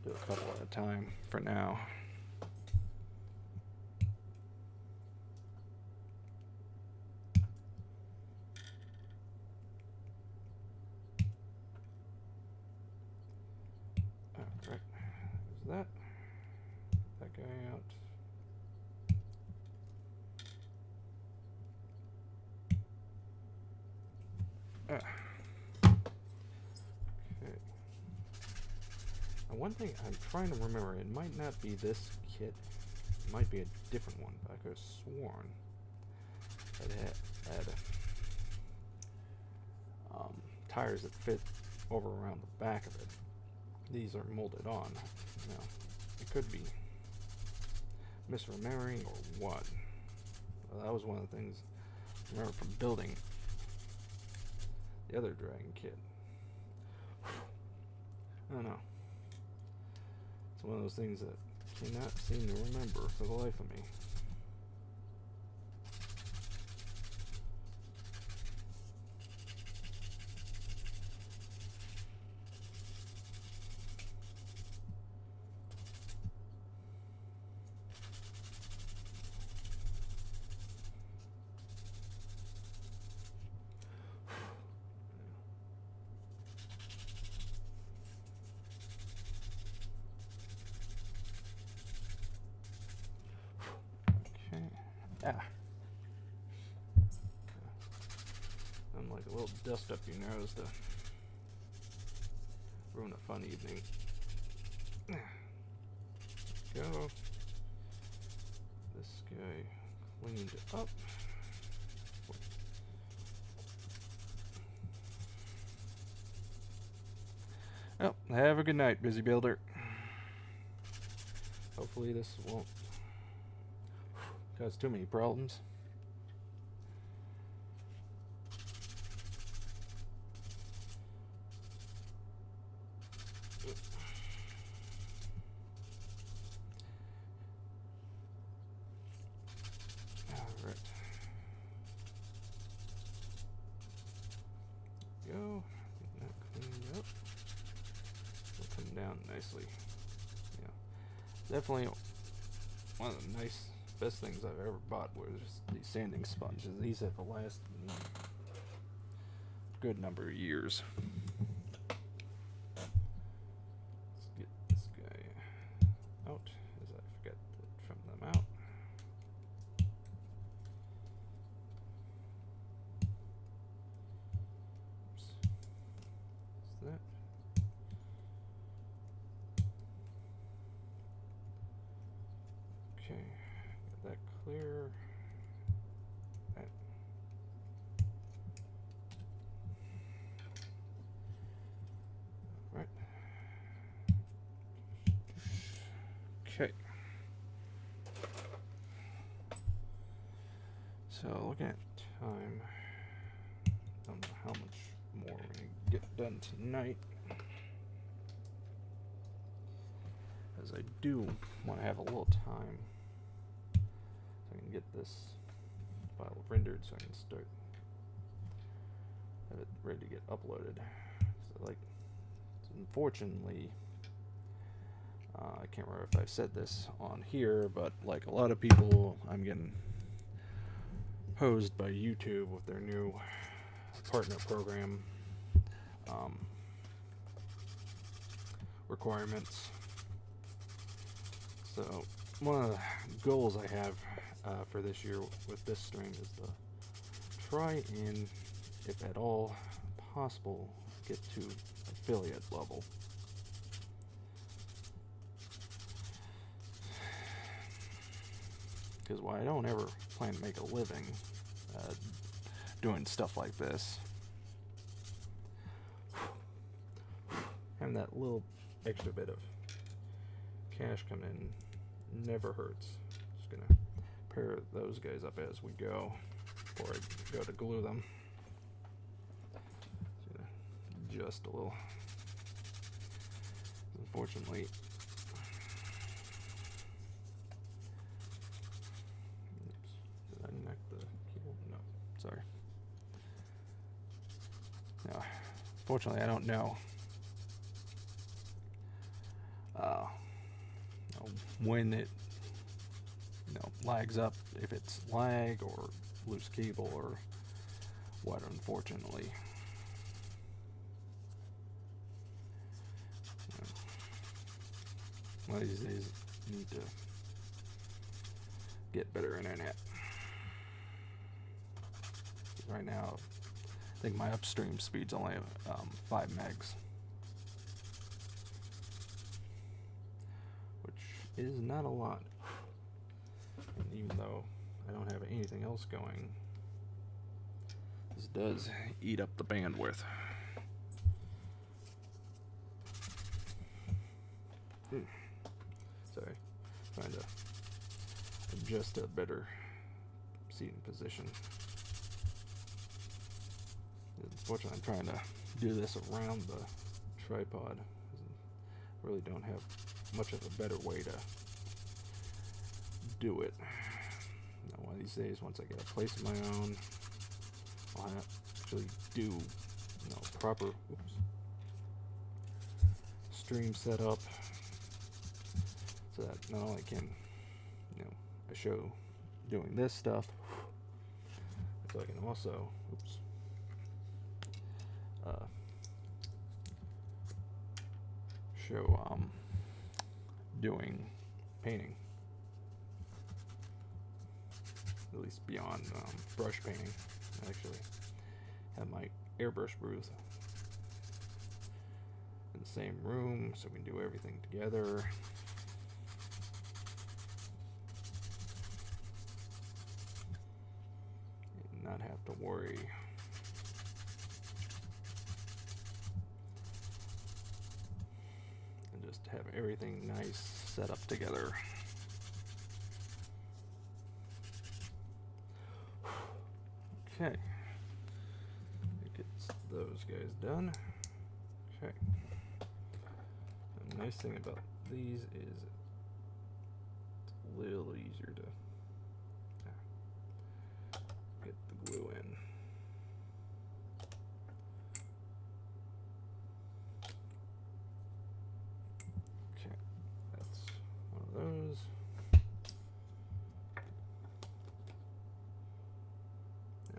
do a couple at a time for now. that guy out. Okay. Now one thing I'm trying to remember, it might not be this kit. It might be a different one, but I could have sworn that it had tires that fit over around the back of it. These are molded on. Now, it could be misremembering or what. Well, that was one of the things I remember from building the other Dragon kit. I don't know. It's one of those things that I cannot seem to remember for the life of me. Ah. I'm like a little dust up your nose to ruin a fun evening. Go. This guy cleaned up. Well, have a good night, busy builder. Hopefully this won't cause too many problems. Alright. Go. Get that cleaned up. It'll come down nicely. Yeah. Definitely one of the best things I've ever bought was these sanding sponges. These have lasted a good number of years. Let's get this guy out, as I forgot to trim them out. Oops. What's that? Okay. That clear. That. Right. Okay. So looking at time, I don't know how much more we're gonna get done tonight, as I do want to have a little time. I can get this file rendered so I can start have it ready to get uploaded. So unfortunately, I can't remember if I said this on here, but like a lot of people, I'm getting hosed by YouTube with their new partner program requirements. So one of the goals I have for this year with this stream is to try and, if at all possible, get to affiliate level. Because while I don't ever plan to make a living doing stuff like this, having that little extra bit of cash come in never hurts. Just gonna pair those guys up as we go before I go to glue them. Just gonna adjust a little. Unfortunately, oops, did I neck the keyboard? No, sorry. No, fortunately I don't know when it lags up, if it's lag or loose cable or what, unfortunately. One of these days, need to get better internet. Right now, I think my upstream speed's only 5 megs, which is not a lot. And even though I don't have anything else going, this does eat up the bandwidth. Sorry, trying to adjust a better seating position. Unfortunately, I'm trying to do this around the tripod. I really don't have much of a better way to do it. Now, one of these days, once I get a place of my own, I'll actually do proper stream setup, so that not only can I show doing this stuff, so I can also show doing painting, at least beyond brush painting. I actually have my airbrush booth in the same room, so we can do everything together. And not have to worry and just have everything nice set up together. Okay, that gets those guys done. Okay. The nice thing about these is it's a little easier to get the glue in. Okay, that's one of those.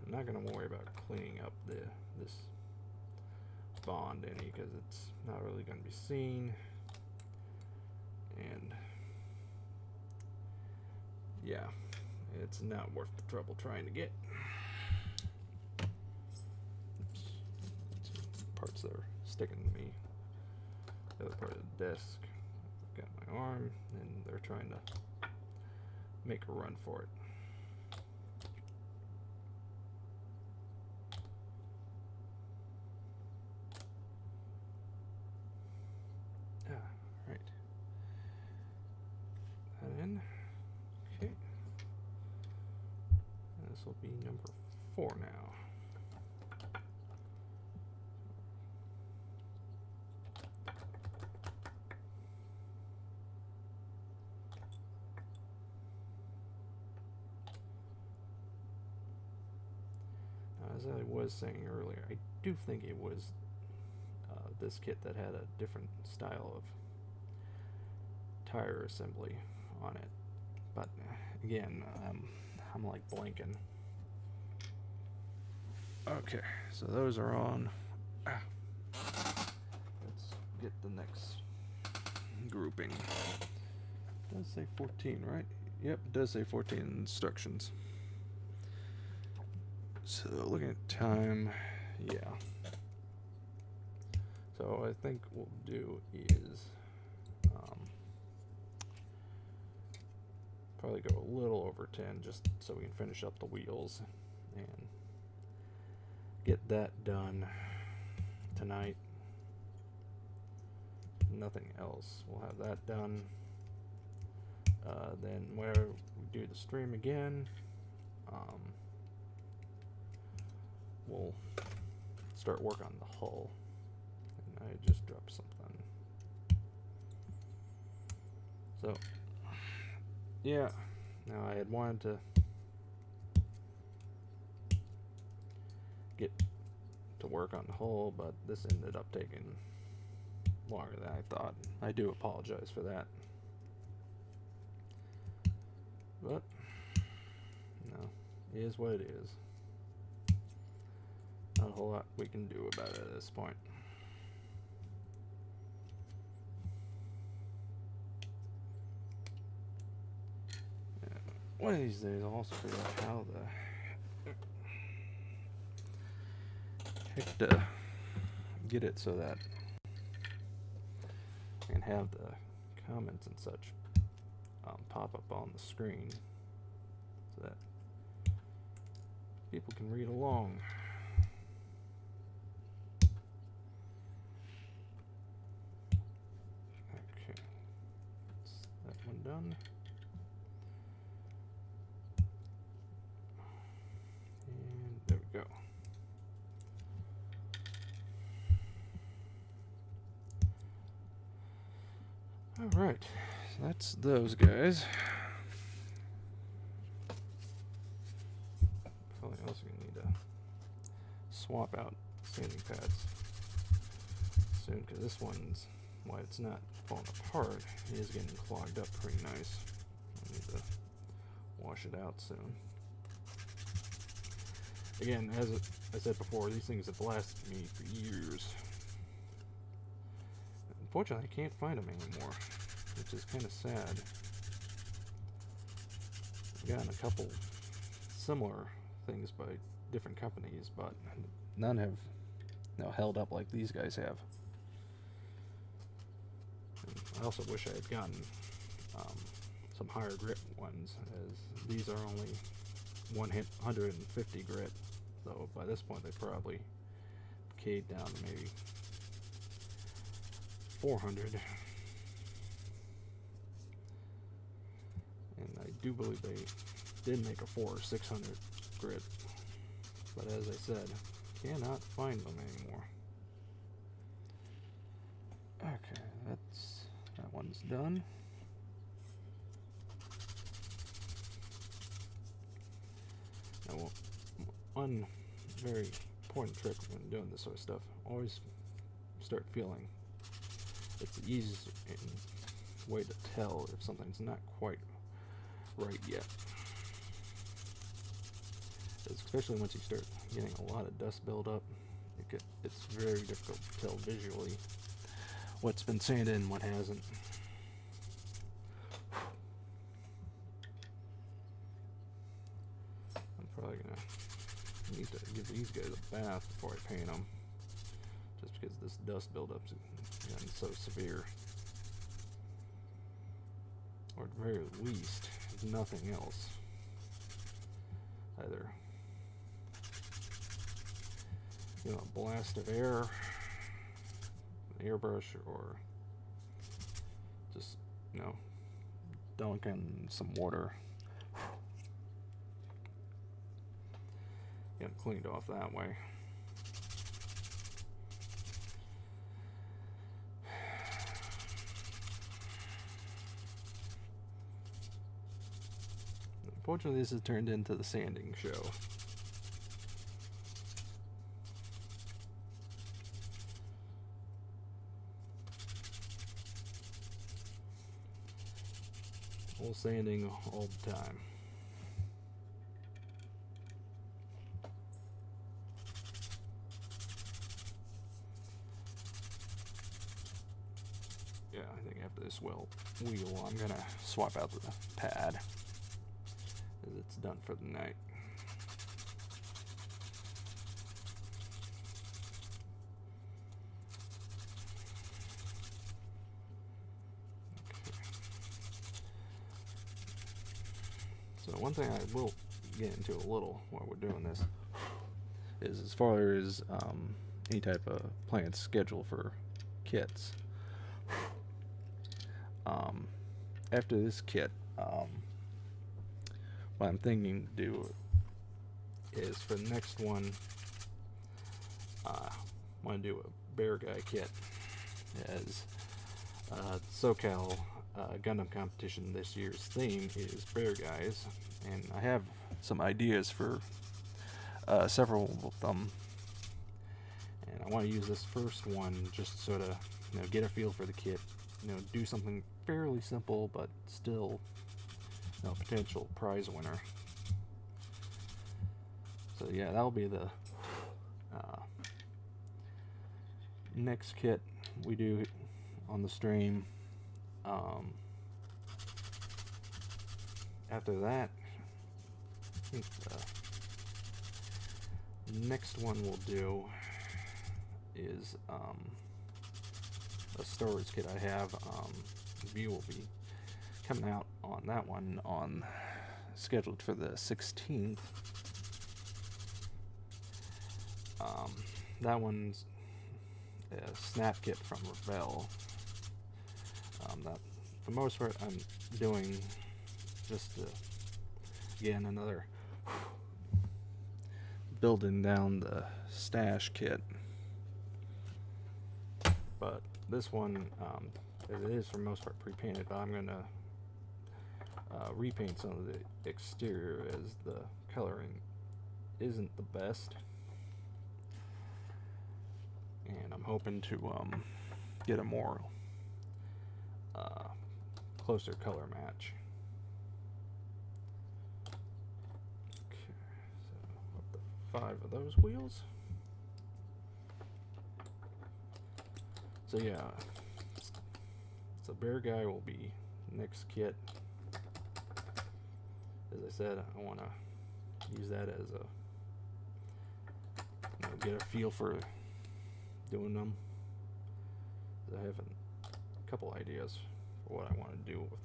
I'm not going to worry about cleaning up this bond any, because it's not really going to be seen, and yeah, it's not worth the trouble trying to get. Oops. Some parts that are sticking to me. The other part of the desk, I've got my arm, and they're trying to make a run for it. Okay, this will be number 4 now. As I was saying earlier, I do think it was this kit that had a different style of tire assembly on it, but again, I'm like blanking. Okay, so those are on. Let's get the next grouping. It does say 14, right? Yep, it does say 14 instructions. So looking at time, yeah. So I think what we'll do is probably go a little over 10, just so we can finish up the wheels and get that done tonight. Nothing else. We'll have that done. Then where we do the stream again, we'll start work on the hull. And I just dropped something. So yeah, now I had wanted to get to work on the hull, but this ended up taking longer than I thought. I do apologize for that. But, no, it is what it is. Not a whole lot we can do about it at this point. one of these days I'll also figure out how the heck to get it so that I can have the comments and such pop up on the screen so that people can read along. Okay, that's that one done. And there we go. Alright, so that's those guys. Probably also gonna need to swap out sanding pads soon, because this one's, while it's not falling apart, it is getting clogged up pretty nice. I need to wash it out soon. Again, as I said before, these things have lasted me for years. Unfortunately, I can't find them anymore, which is kind of sad. I've gotten a couple similar things by different companies, but none have held up like these guys have. And I also wish I had gotten some higher grit ones, as these are only 150 grit, so by this point they probably decayed down to maybe 400. And I do believe they did make a 400 or 600 grit, but as I said, cannot find them anymore. Okay, that one's done. Now, one very important trick when doing this sort of stuff, always start feeling. It's the easiest way to tell if something's not quite right yet. Especially once you start getting a lot of dust buildup, it's very difficult to tell visually what's been sanded and what hasn't. I'm probably gonna need to give these guys a bath before I paint them, just because this dust buildup's gotten so severe. Or at the very least, if nothing else, either a blast of air, an airbrush, or just dunk in some water, get them cleaned off that way. Unfortunately, this has turned into the sanding show. All sanding all the time. Yeah, I think after this wheel, I'm gonna swap out the pad, as it's done for the night. So one thing I will get into a little while we're doing this is as far as any type of planned schedule for kits. After this kit, what I'm thinking to do is for the next one, I want to do a bear guy kit, as SoCal Gundam competition this year's theme is bear guys, and I have some ideas for several of them, and I want to use this first one just to sort of get a feel for the kit, do something fairly simple but still potential prize winner. So yeah, that'll be the next kit we do on the stream. After that, think the next one we'll do is a storage kit I have. Review will be coming out on that one scheduled for the 16th. That one's a snap kit from Revell. That for the most part I'm doing just again another building down the stash kit. But this one, it is for the most part pre-painted, but I'm gonna repaint some of the exterior as the coloring isn't the best, and I'm hoping to get a more closer color match. Okay, so up to 5 of those wheels. So yeah, so Bear Guy will be next kit. As I said, I want to use that as a get a feel for doing them. I have a couple ideas for what I want to do with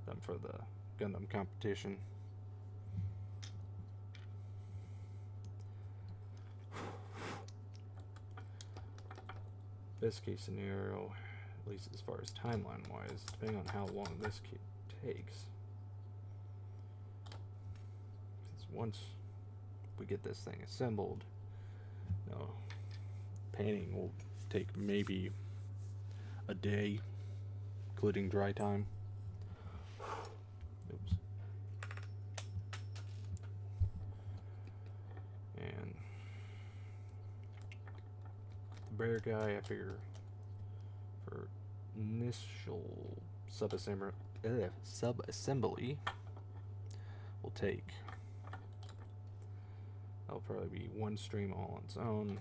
them for the Gundam competition. Best case scenario, at least as far as timeline wise, depending on how long this kit takes. Once we get this thing assembled, painting will take maybe a day, including dry time. Oops. And the Bear Guy, I figure for initial sub-assembly will take, that'll probably be one stream all on its own.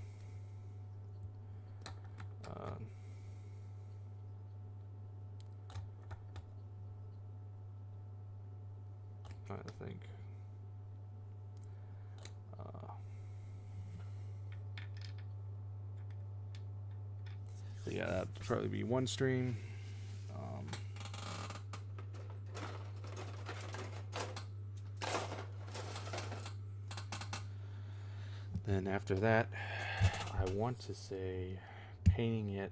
Trying to think. So yeah, that'd probably be one stream. Then after that, I want to say painting it,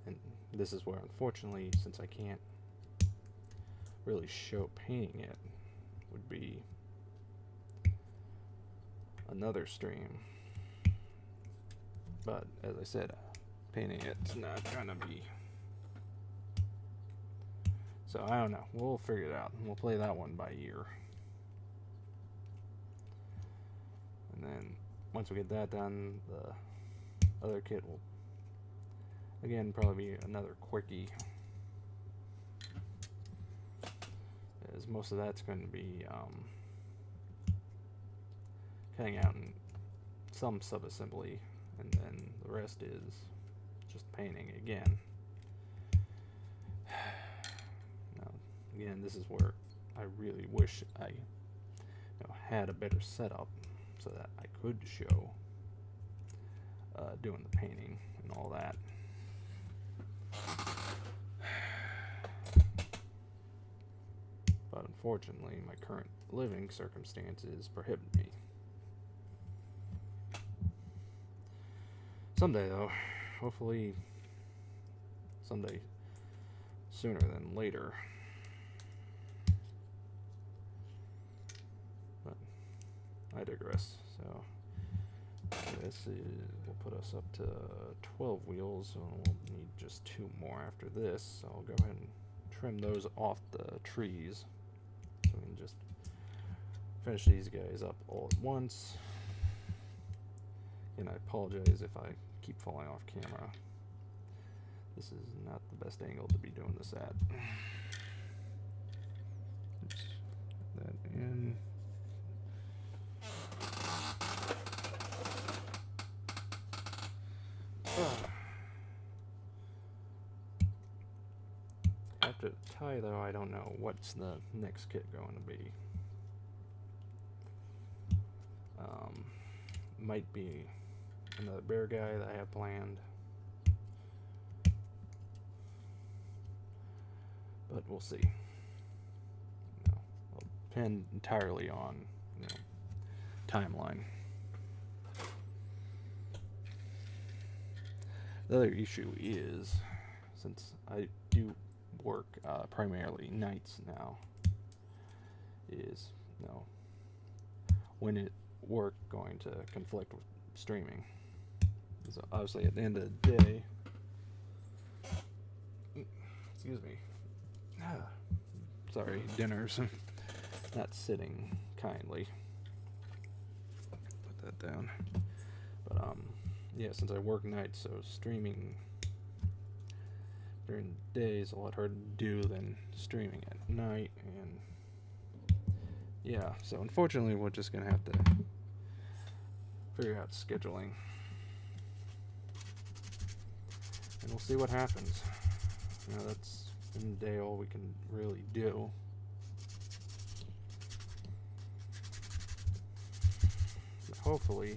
and this is where unfortunately, since I can't really show painting it, would be another stream. But as I said, painting it's not gonna be. So I don't know. We'll figure it out. We'll play that one by ear. And then once we get that done, the other kit will again probably be another quickie, as most of that's going to be cutting out in some sub-assembly, and then the rest is just painting again. Now, again, this is where I really wish I had a better setup so that I could show doing the painting and all that. But unfortunately, my current living circumstances prohibit me. Someday, though, hopefully someday sooner than later. But I digress. So this will put us up to 12 wheels, so we'll need just 2 more after this. So I'll go ahead and trim those off the trees, so we can just finish these guys up all at once. And I apologize if I keep falling off camera. This is not the best angle to be doing this at. Oops. That in. After the tie, though, I don't know what's the next kit going to be. Might be another bear guy that I have planned. But we'll see. I'll depend entirely on, timeline. The other issue is, since I do work primarily nights now, is, when is work going to conflict with streaming? So obviously at the end of the day, excuse me, sorry, dinner's not sitting kindly. Put that down. But yeah, since I work nights, so streaming during the day is a lot harder to do than streaming at night, and yeah, so unfortunately we're just gonna have to figure out scheduling, and we'll see what happens. That's in the day all we can really do. But hopefully,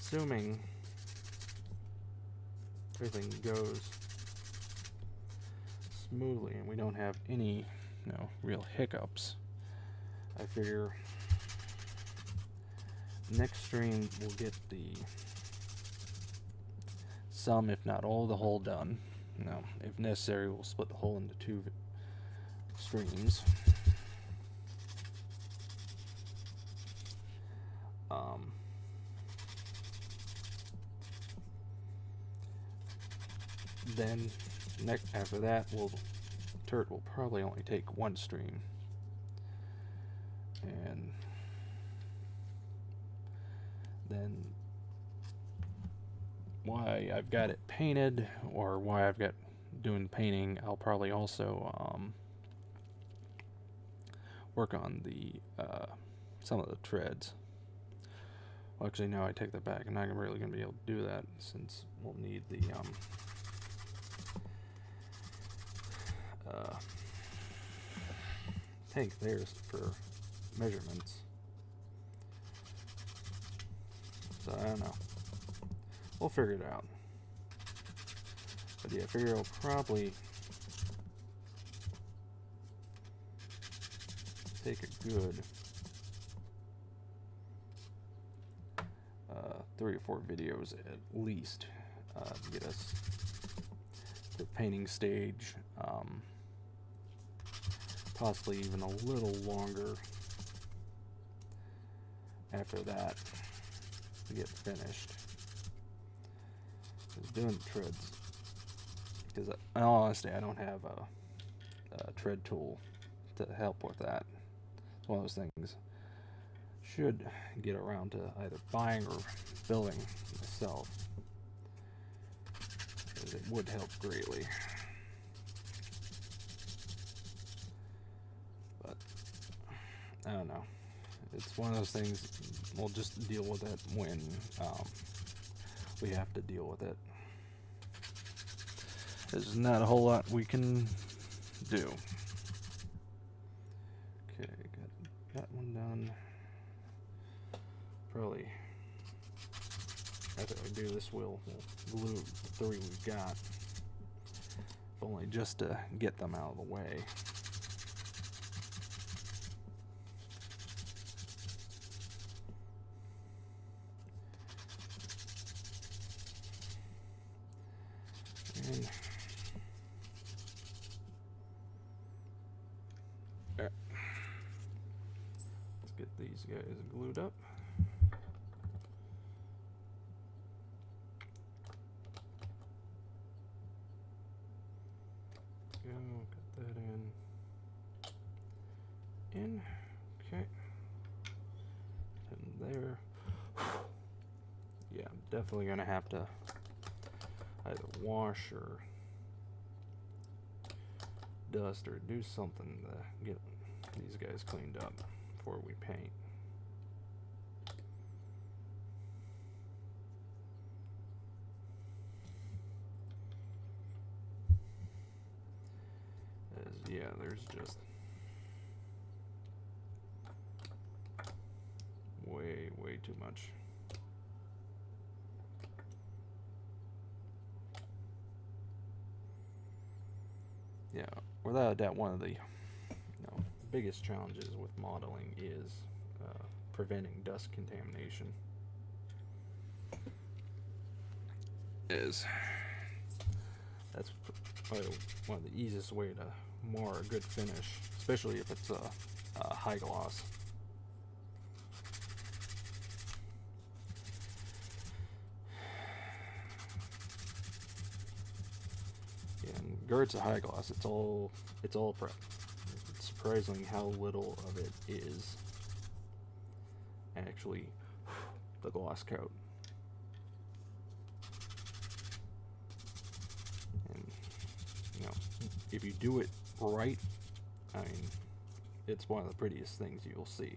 assuming everything goes smoothly and we don't have any, real hiccups, I figure next stream we'll get some, if not all, the whole done. If necessary, we'll split the whole into 2 streams. Then after that, Turret will probably only take 1 stream, and then why I've got it painted, or why I've got doing painting, I'll probably also work on the some of the treads. Well, actually, no, I take that back. I'm not really going to be able to do that, since we'll need the tank there for measurements. So I don't know. We'll figure it out. But yeah, I figure I'll probably take a good 3 or 4 videos at least to get us to the painting stage. Possibly even a little longer after that to get finished. Doing the treads, because in all honesty, I don't have a tread tool to help with that. It's one of those things should get around to either buying or building myself, because it would help greatly. But I don't know. It's one of those things. We'll just deal with it when we have to deal with it. There's not a whole lot we can do. Okay, got one done. Probably after I do this, we'll glue the 3 we've got, if only just to get them out of the way. And let's get these guys glued up. Go, got that in. Okay. And there. Yeah, I'm definitely gonna have to either wash or dust or do something to get these guys cleaned up before we paint. Yeah, there's just too much. Yeah, without a doubt, one of the biggest challenges with modeling is preventing dust contamination. That's probably one of the easiest way to mar a good finish, especially if it's a high gloss. Yeah, and Gert's a high gloss. It's all prep. It's surprising how little of it is actually the gloss coat. And if you do it right, I mean, it's one of the prettiest things you'll see.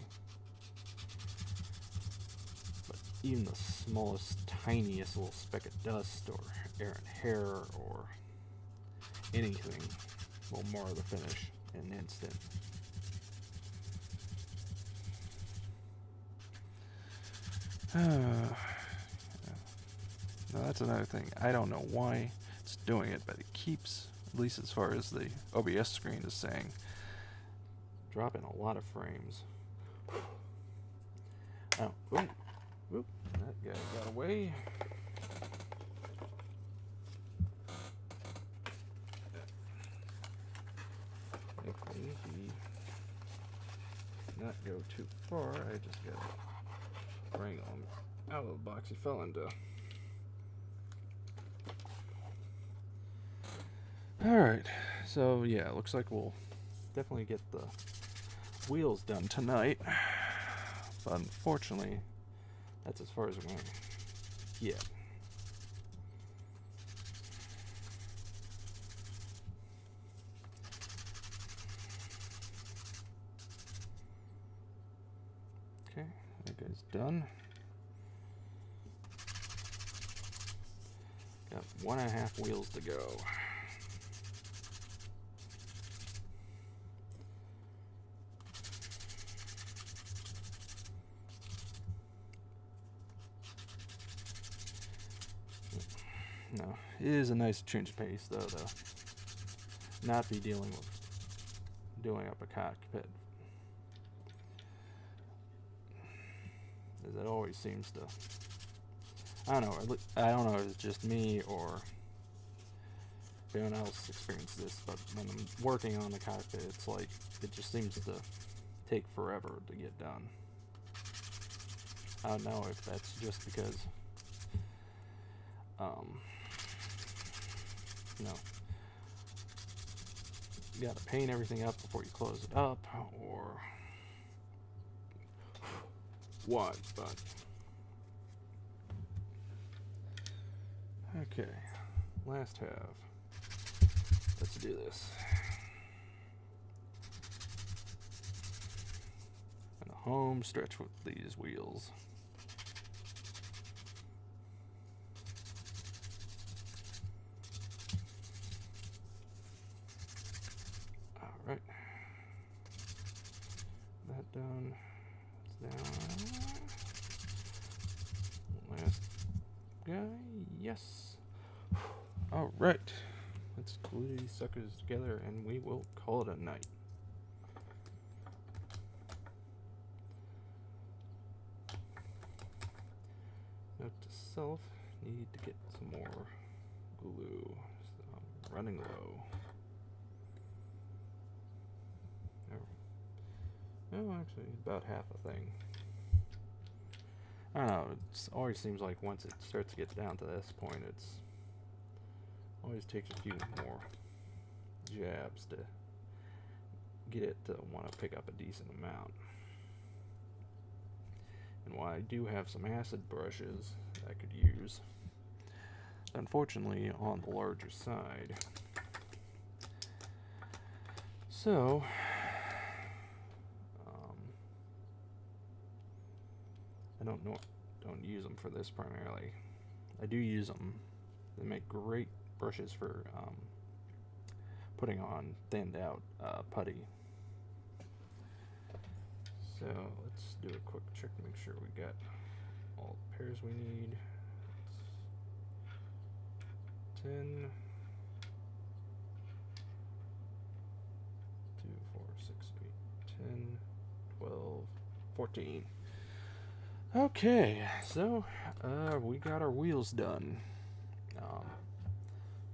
But even the smallest, tiniest little speck of dust or errant hair or anything will mar the finish in an instant. Now that's another thing. I don't know why it's doing it, but it keeps, at least as far as the OBS screen is saying, dropping a lot of frames. Oh, oop, that guy got away. Hopefully he did not go too far. I just gotta wrangle him out of the box he fell into. Alright, so yeah, it looks like we'll definitely get the wheels done tonight. But unfortunately, that's as far as we're going to get. Okay, that guy's done. Got 1.5 wheels to go. No, it is a nice change of pace, though, to not be dealing with doing up a cockpit. As it always seems to, I don't know if it's just me or if anyone else experienced this, but when I'm working on the cockpit, it's like it just seems to take forever to get done. I don't know if that's just because you gotta paint everything up before you close it up, or what, but okay, last half. Let's do this. And a home stretch with these wheels. Alright. That done. It's down. Last guy. Yes. Alright. Let's glue these suckers together and we will call it a night. Note to self, need to get some more glue. So I'm running low. Oh, actually, about half a thing. I don't know, it always seems like once it starts to get down to this point, it's always takes a few more jabs to get it to want to pick up a decent amount. And while I do have some acid brushes I could use, unfortunately on the larger side. So I don't use them for this primarily. I do use them. They make great brushes for putting on thinned out putty. So let's do a quick check to make sure we got all the pairs we need. 10, 2, 4, 6, 8, 10, 12, 14. Okay, so we got our wheels done.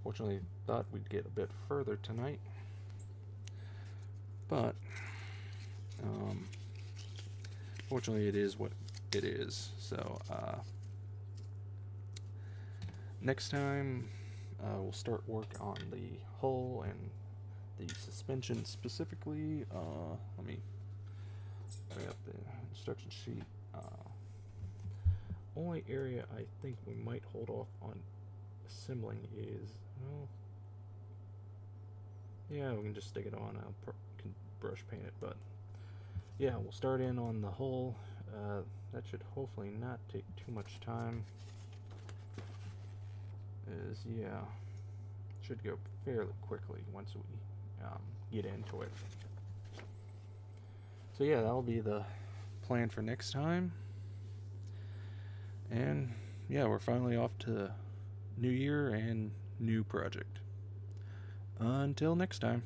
Fortunately, thought we'd get a bit further tonight, but fortunately, it is what it is. So next time, we'll start work on the hull and the suspension specifically. Let me bring up the instruction sheet. Only area I think we might hold off on assembling is, well, yeah, we can just stick it on. Can brush paint it, but yeah, we'll start in on the hull. That should hopefully not take too much time. Yeah, should go fairly quickly once we get into it. So yeah, that'll be the plan for next time. And yeah, we're finally off to new year and new project. Until next time.